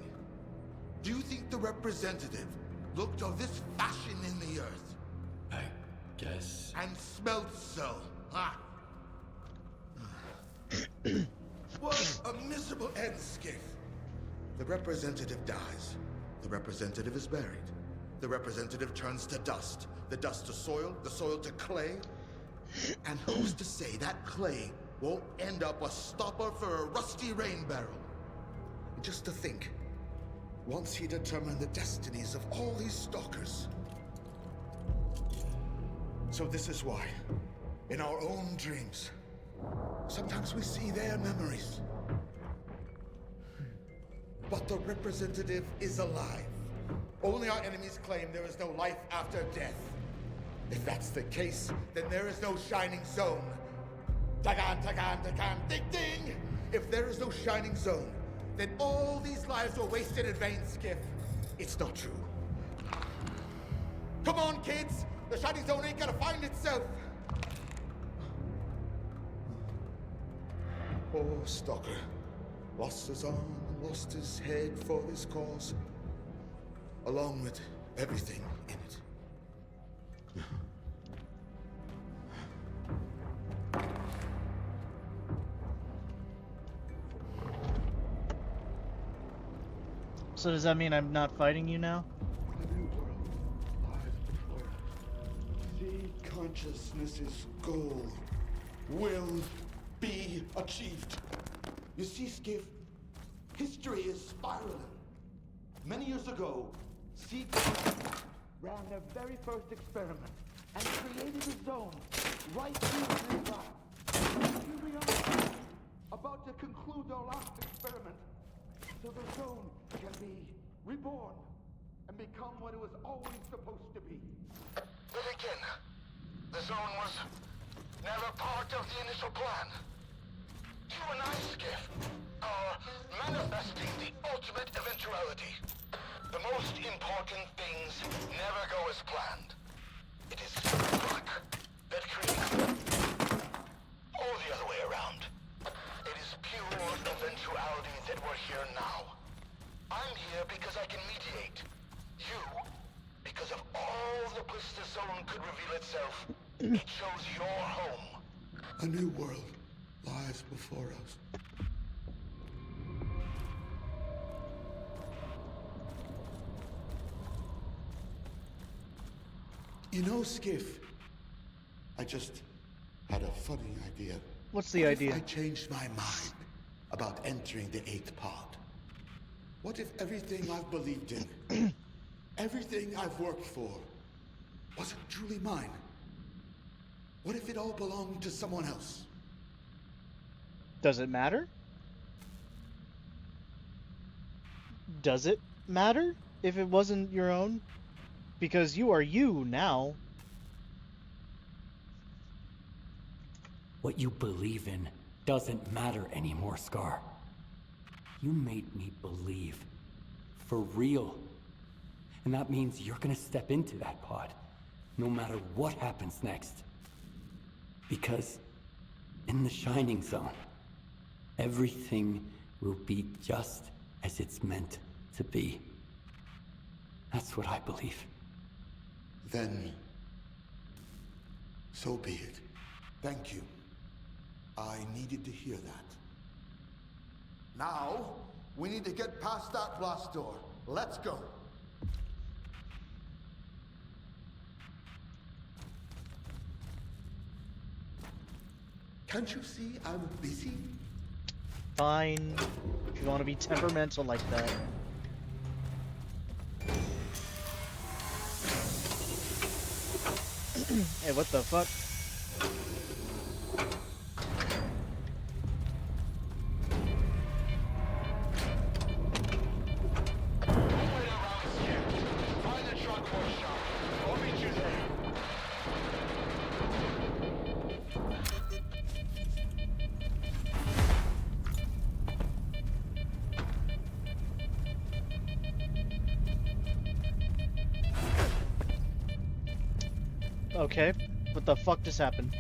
Do you think the representative looked of this fashion in the earth? I guess. And smelt so, huh? What a miserable end, Skiff. The representative dies. The representative is buried. The representative turns to dust. The dust to soil, the soil to clay. And who's to say that clay won't end up a stopper for a rusty rain barrel. And just to think, once he determined the destinies of all these stalkers. So this is why, in our own dreams, sometimes we see their memories. But the representative is alive. Only our enemies claim there is no life after death. If that's the case, then there is no shining zone. Tagan, tagan, tagan, ding, ding! If there is no shining zone, then all these lives were wasted in vain, Skiff. It's not true. Come on, kids! The shining zone ain't gonna find itself! Oh, Stalker. Lost his arm and lost his head for this cause. Along with everything in it. So does that mean I'm not fighting you now? A new world lies before us. The consciousness' goal will be achieved. You see, Skiff, history is spiraling. Many years ago, S.T.A.L.K.E.R ran their very first experiment and created a zone right here in this lab. Here we are, about to conclude our last experiment, so the zone can be reborn and become what it was always supposed to be. But again, the zone was never part of the initial plan. You and I, Skiff, are manifesting the ultimate eventuality. The most important things never go as planned. It is luck that creates them. Or the other way around. It is pure eventuality that we're here now. I'm here because I can mediate. You, because of all the bliss the zone could reveal itself, it shows your home. A new world lies before us. You know, Skiff, I just had a funny idea. What's the What idea? if I changed my mind about entering the 8th pod? What if everything I've believed in, everything I've worked for, wasn't truly mine? What if it all belonged to someone else? Does it matter? Does it matter if it wasn't your own? Because you are you now. What you believe in doesn't matter anymore, Scar. You made me believe. For real. And that means you're gonna step into that pod, no matter what happens next. Because in the Shining Zone, everything will be just as it's meant to be. That's what I believe. Then, so be it. Thank you. I needed to hear that. Now, we need to get past that blast door. Let's go. Can't you see I'm busy? Fine. If you want to be temperamental like that. Hey, what the fuck? Okay, what the fuck just happened?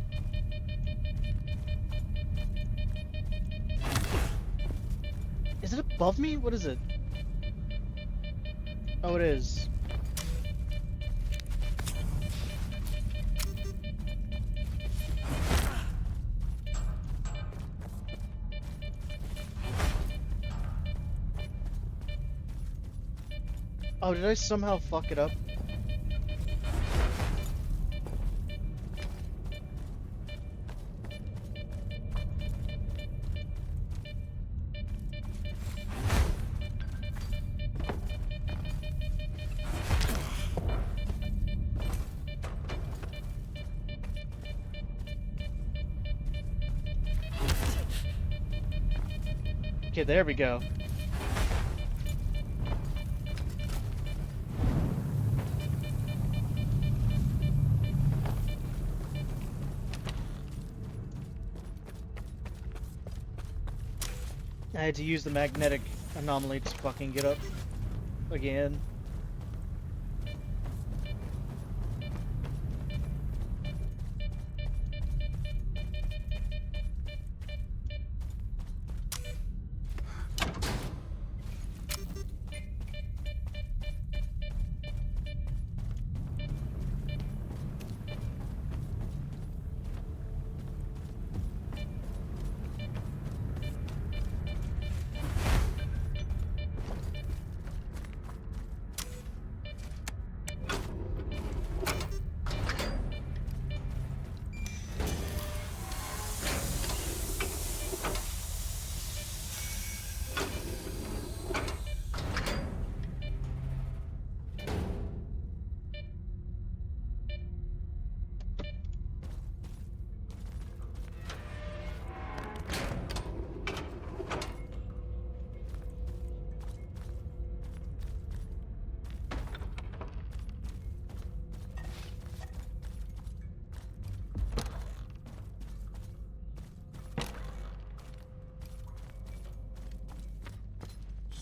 Is it above me? What is it? Oh, it is. Oh, did I somehow fuck it up? Okay, there we go. I had to use the magnetic anomaly to fucking get up again.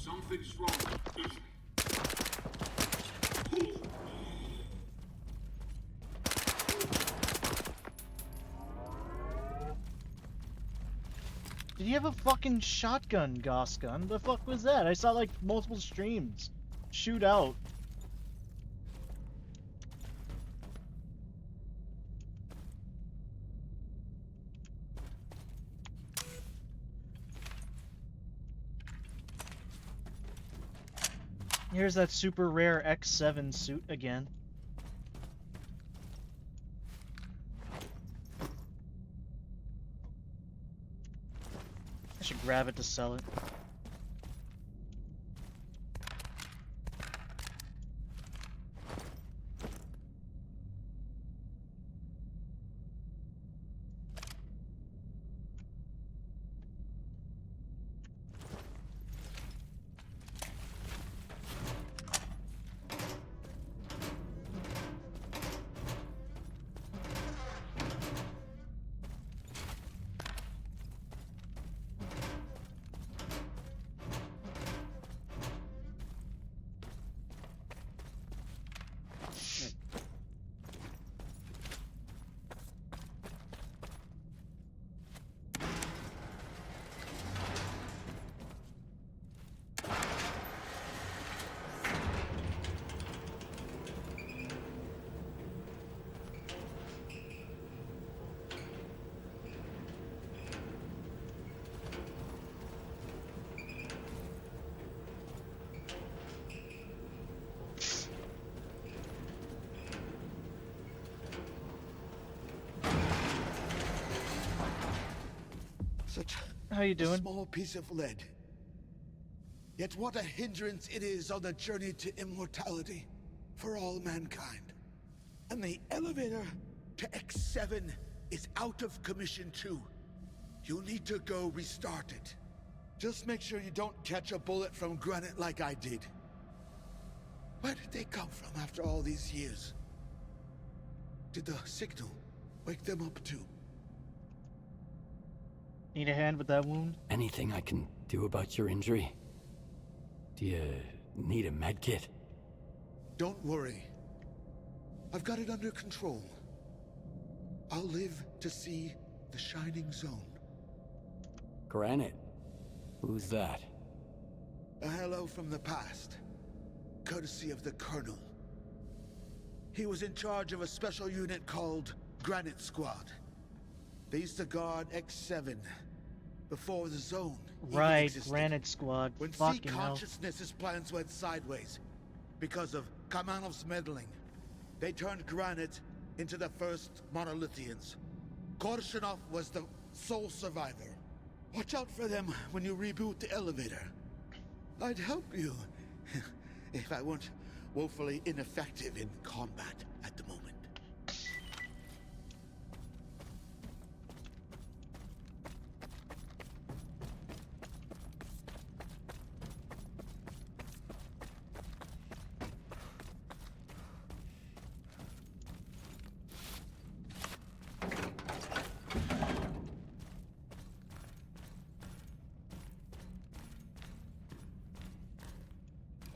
Something's wrong. Did you have a fucking shotgun, Goss gun? The fuck was that? I saw like multiple streams shoot out. Here's that super rare X7 suit again. I should grab it to sell it. Such How you doing? a small piece of lead. Yet what a hindrance it is on the journey to immortality for all mankind. And the elevator to X7 is out of commission too. You'll need to go restart it. Just make sure you don't catch a bullet from granite like I did. Where did they come from after all these years? Did the signal wake them up too? Need a hand with that wound? Anything I can do about your injury? Do you need a med kit? Don't worry. I've got it under control. I'll live to see the Shining Zone. Granite? Who's that? A hello from the past. Courtesy of the Colonel. He was in charge of a special unit called Granite Squad. They used to guard X7 before the zone even Right, existed. Granite Squad. When C Fucking hell. consciousness's plans went sideways because of Kamanov's meddling, they turned Granite into the first Monolithians. Korshinov was the sole survivor. Watch out for them when you reboot the elevator. I'd help you if I weren't woefully ineffective in combat at the moment.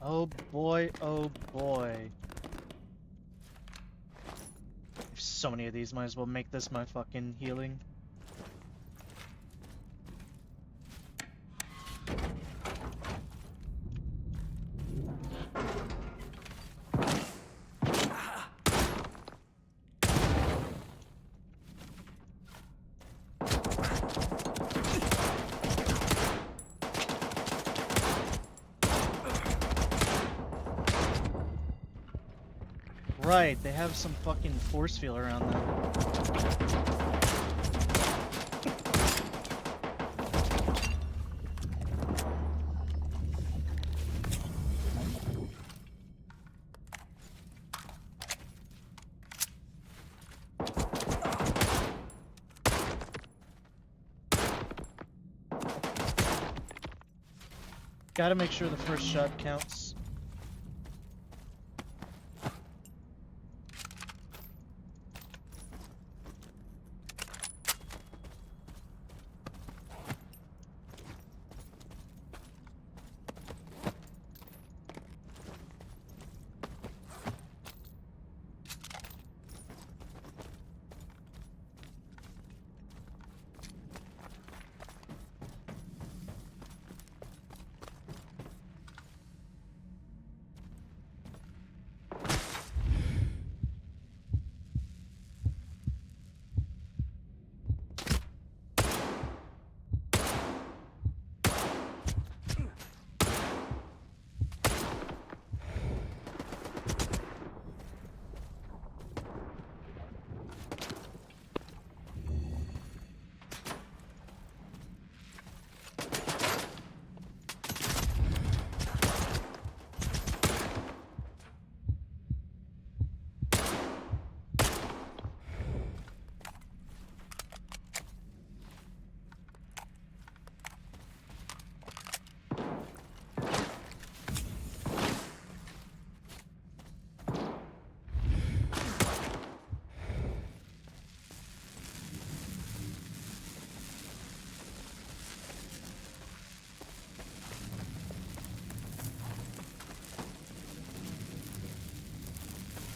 Oh boy, oh boy. There's so many of these, might as well make this my fucking healing. Right, they have some fucking force field around them. Gotta make sure the first shot counts.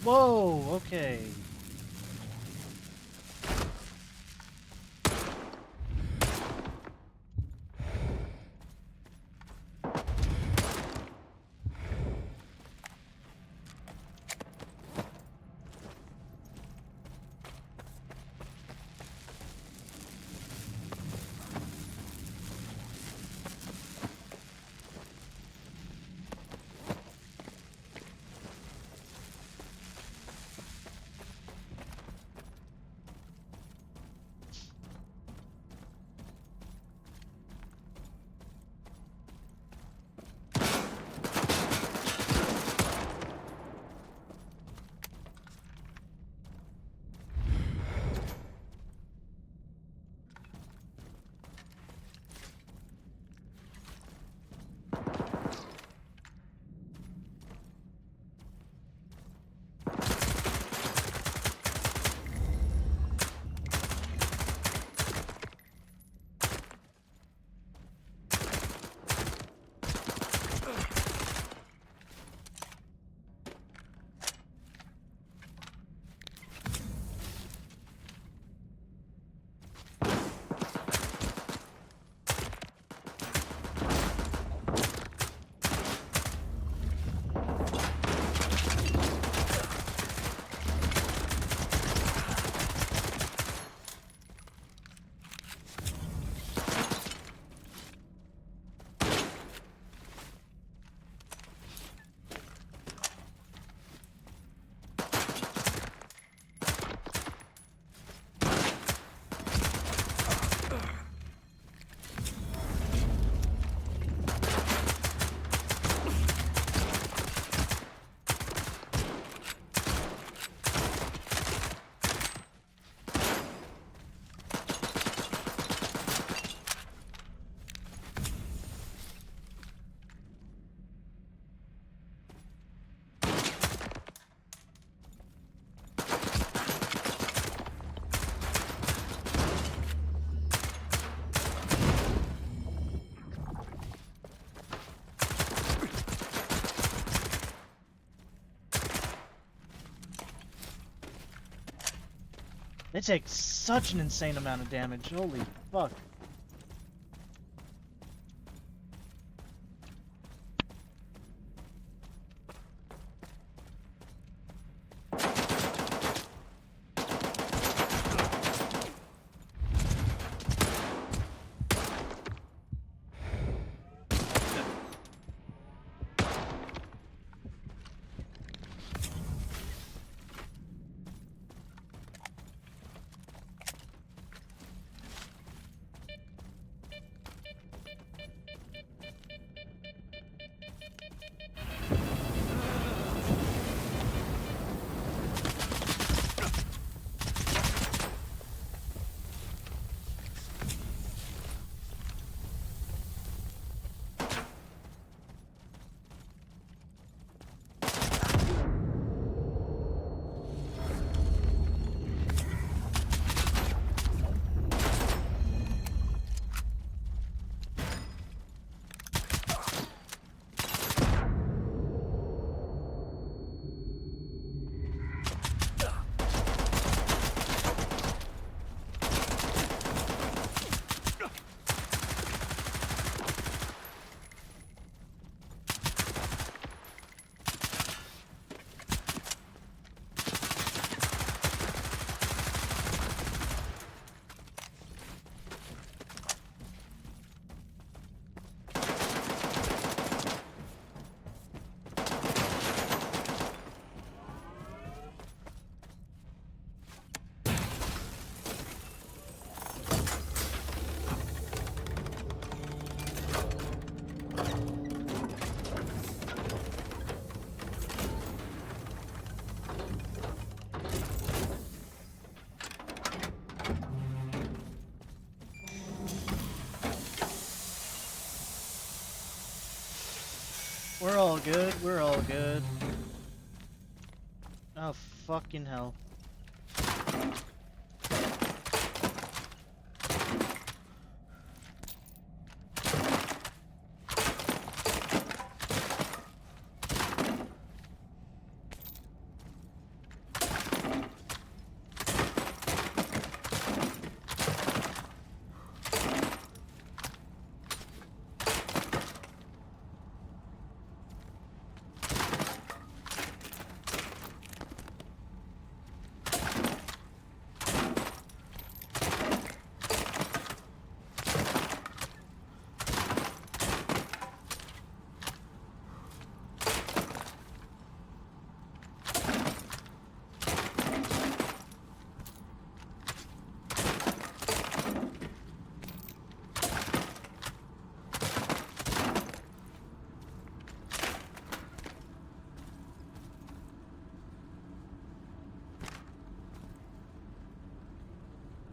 Whoa, okay. They take such an insane amount of damage. Holy fuck. We're all good, we're all good. Oh, fucking hell.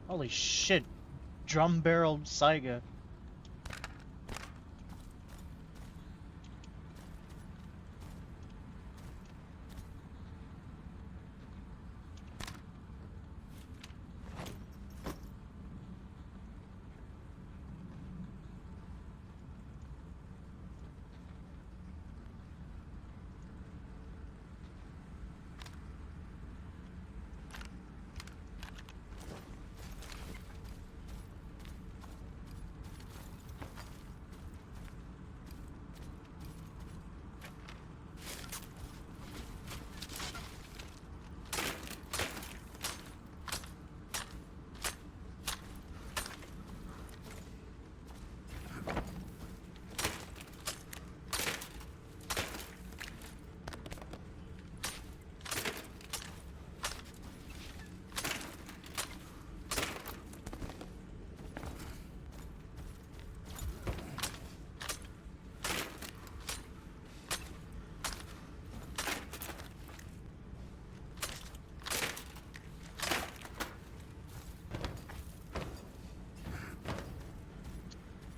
Holy shit, drum-barreled Saiga.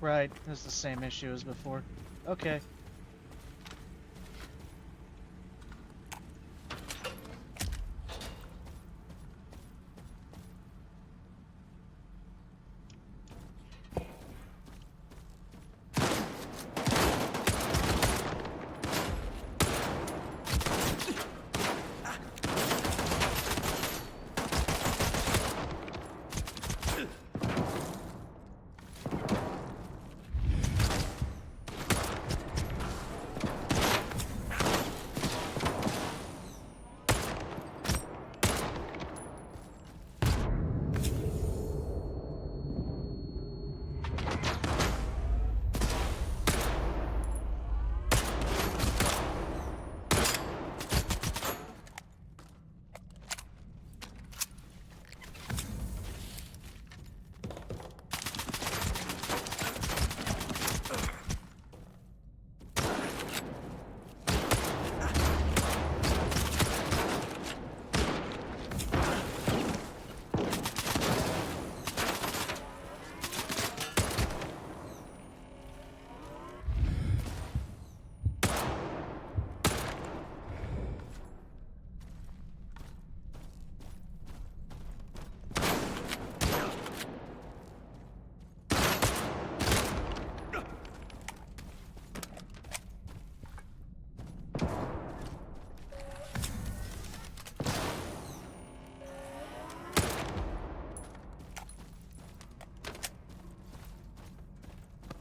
Right, it's the same issue as before. Okay.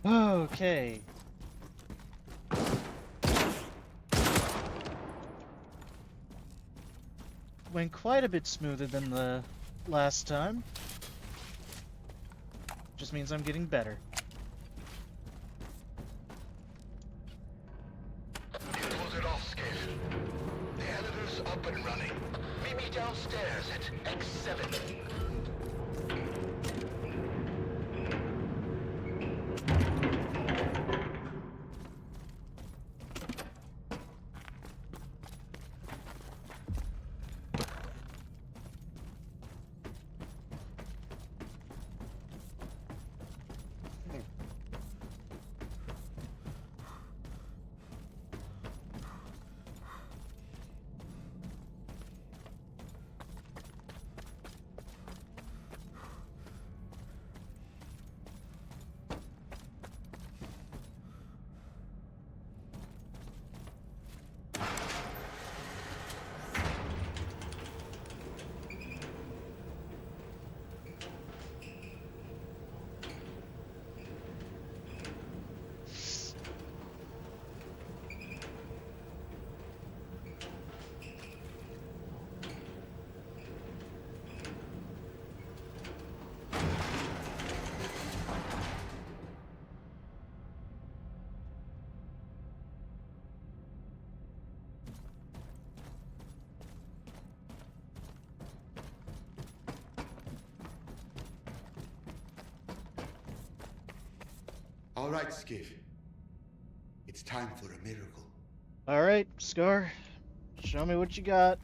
Okay. Went quite a bit smoother than the last time. Just means I'm getting better. You pulled it off, Skiff. The elevator's up and running. Meet me downstairs at X7. All right, Skiff. It's time for a miracle. Alright, Scar. Show me what you got.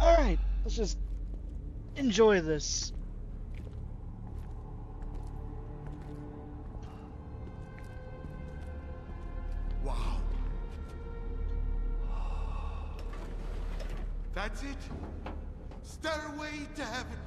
Alright, let's just enjoy this. Wow. That's it? Stairway to heaven.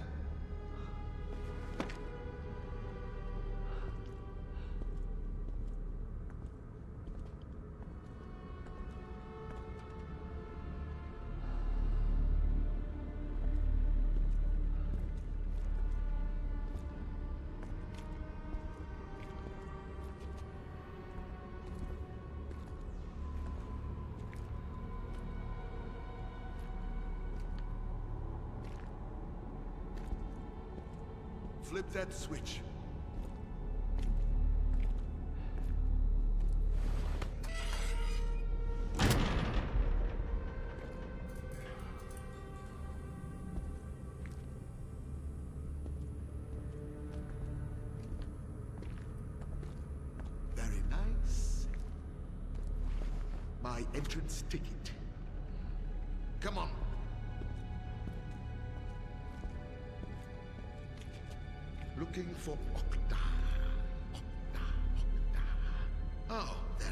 Flip that switch. Very nice. My entrance ticket. Come on. Looking for Octa. Oh, there.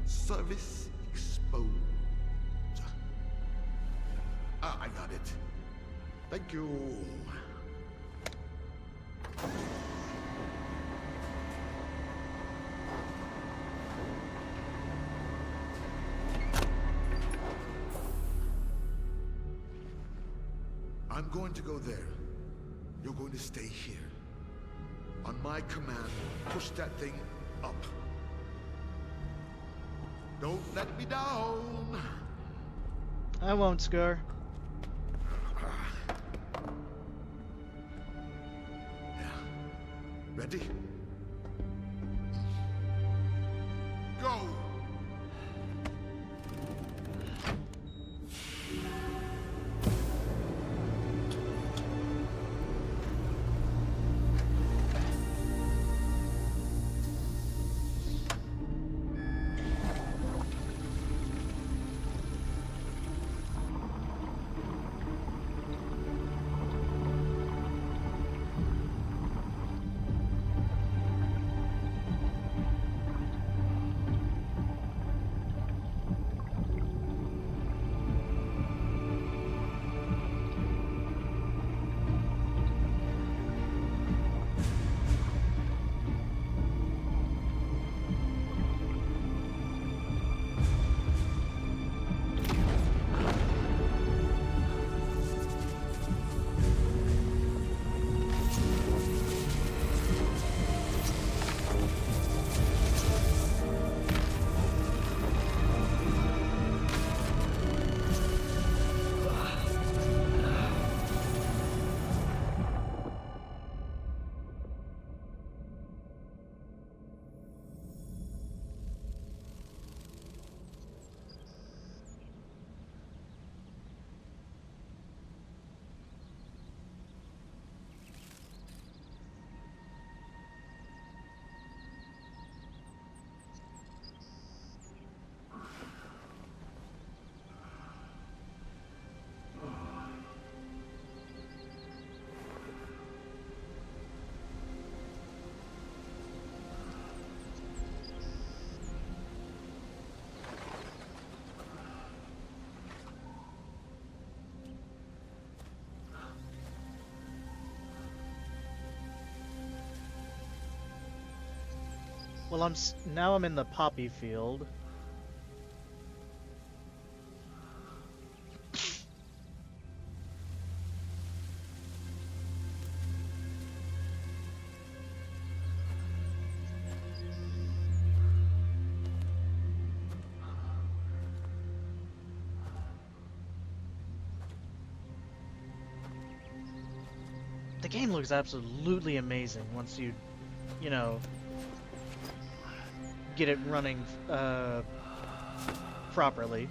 Service exposed. Ah, I got it. Thank you. I'm going to go there. You're going to stay here. On my command, push that thing up. Don't let me down. I won't, Scar. Ready? Go! Well, now I'm in the poppy field. The game looks absolutely amazing once you know, get it running properly.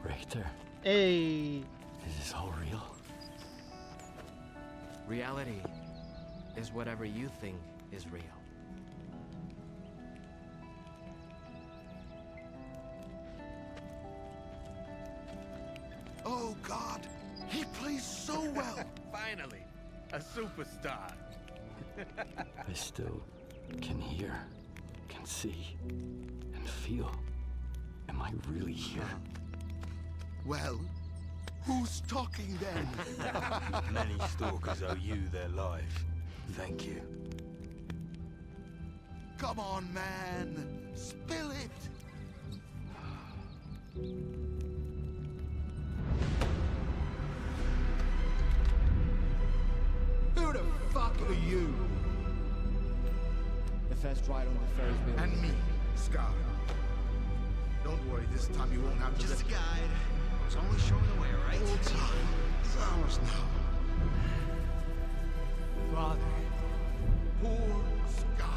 Richter. Hey. Is this all real? Reality is whatever you think is real. Oh, God! He plays so well! Finally, a superstar. I still can hear, can see, and feel. Am I really here? Well, who's talking then? Many stalkers owe you their life. Thank you. Come on, man! Spill it! Who the fuck are you? The first ride on the Ferris wheel. And me, Scar. Don't worry, this time you won't have to... Just a guide. I was only showing the way, right? Hold time. It's ours now. Father. Poor Scar.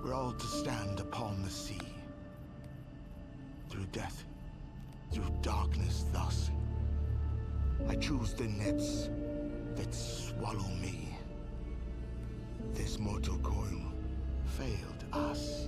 We're all to stand upon the sea. Through death, through darkness thus. I choose the nets that swallow me. This mortal coil failed us.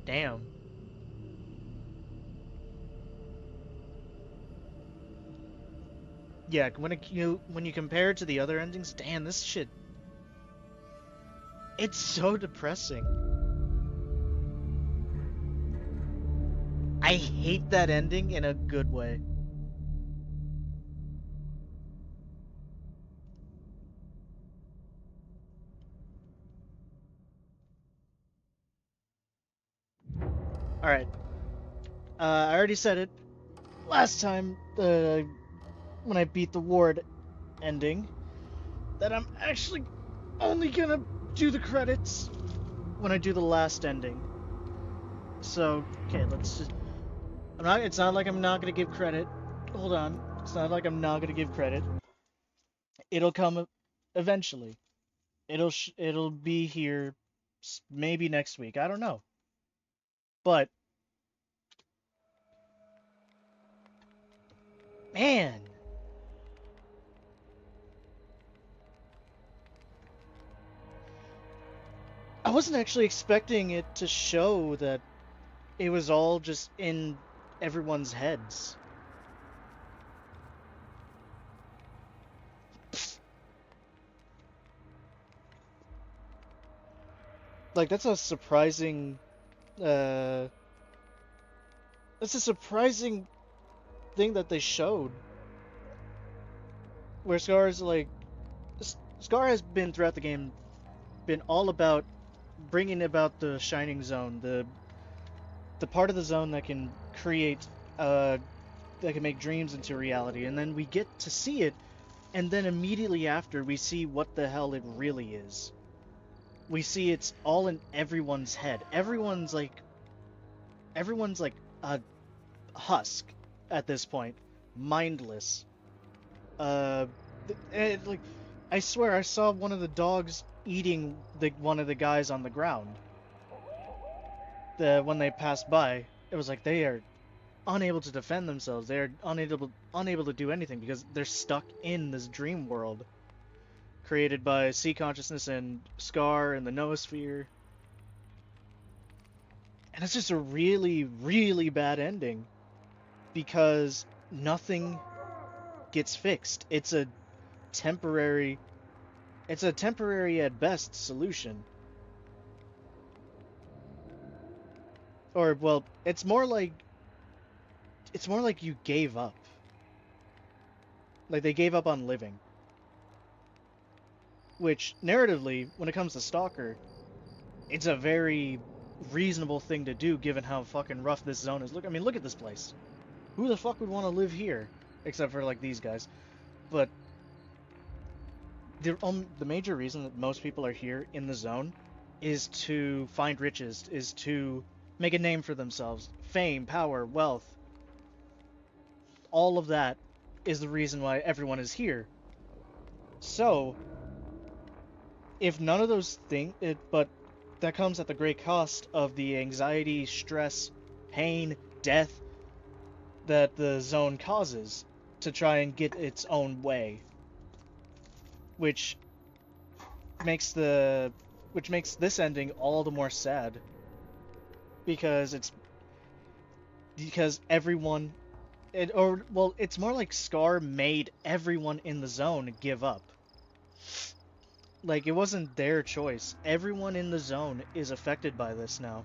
Damn. Yeah, when you compare it to the other endings, damn, this shit, it's so depressing. I hate that ending in a good way. Alright. I already said it last time when I beat the ward ending that I'm actually only gonna do the credits when I do the last ending. So, okay, let's just... it's not like I'm not gonna give credit. Hold on. It's not like I'm not gonna give credit. It'll come eventually. It'll be here maybe next week. I don't know. But man, I wasn't actually expecting it to show that it was all just in everyone's heads. Like, that's a surprising, that's a surprising thing that they showed. Where Scar's like, Scar has been throughout the game, been all about bringing about the Shining Zone, the part of the zone that can create, that can make dreams into reality, and then we get to see it, and then immediately after we see what the hell it really is. We see it's all in everyone's head. Everyone's like a husk at this point, mindless. Like, I swear I saw one of the dogs eating one of the guys on the ground. When they passed by, it was like they are unable to defend themselves. They are unable to do anything because they're stuck in this dream world created by sea consciousness and Scar and the noosphere. And it's just a really, really bad ending because nothing gets fixed. It's a temporary at best solution. Or, well, it's more like you gave up. Like, they gave up on living. Which, narratively, when it comes to S.T.A.L.K.E.R, it's a very reasonable thing to do given how fucking rough this zone is. Look, I mean, look at this place. Who the fuck would want to live here? Except for, like, these guys. But the major reason that most people are here in the zone is to find riches, is to make a name for themselves. Fame, power, wealth. All of that is the reason why everyone is here. So, if none of those things, but that comes at the great cost of the anxiety, stress, pain, death that the zone causes to try and get its own way. Which makes this ending all the more sad. Because everyone, it's more like Scar made everyone in the zone give up. Like, it wasn't their choice. Everyone in the zone is affected by this now.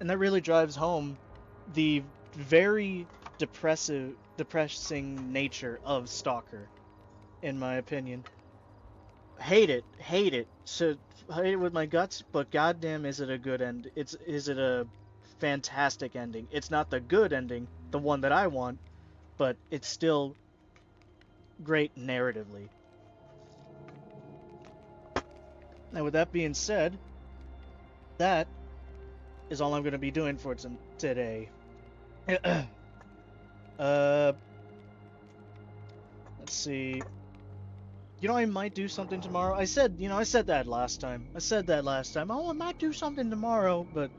And that really drives home the very depressing nature of S.T.A.L.K.E.R, in my opinion. Hate it. So, hate it with my guts, but goddamn is it a good end. Is it a fantastic ending. It's not the good ending, the one that I want, but it's still great narratively. Now, with that being said, that is all I'm going to be doing for today. Let's see. You know, I might do something tomorrow. I said that last time. Oh, I might do something tomorrow, but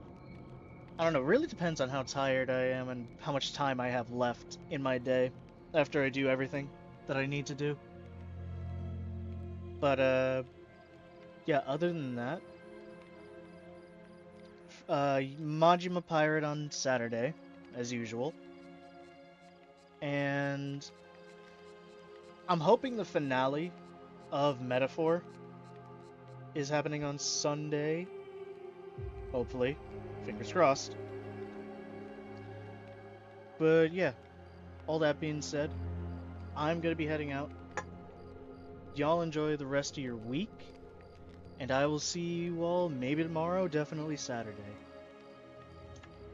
I don't know. It really depends on how tired I am and how much time I have left in my day after I do everything that I need to do. But, yeah, other than that, Majima Pirate on Saturday, as usual. And I'm hoping the finale of Metaphor is happening on Sunday. Hopefully. Fingers crossed. But yeah, all that being said, I'm going to be heading out. Y'all enjoy the rest of your week. And I will see you all maybe tomorrow, definitely Saturday.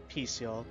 Peace, y'all.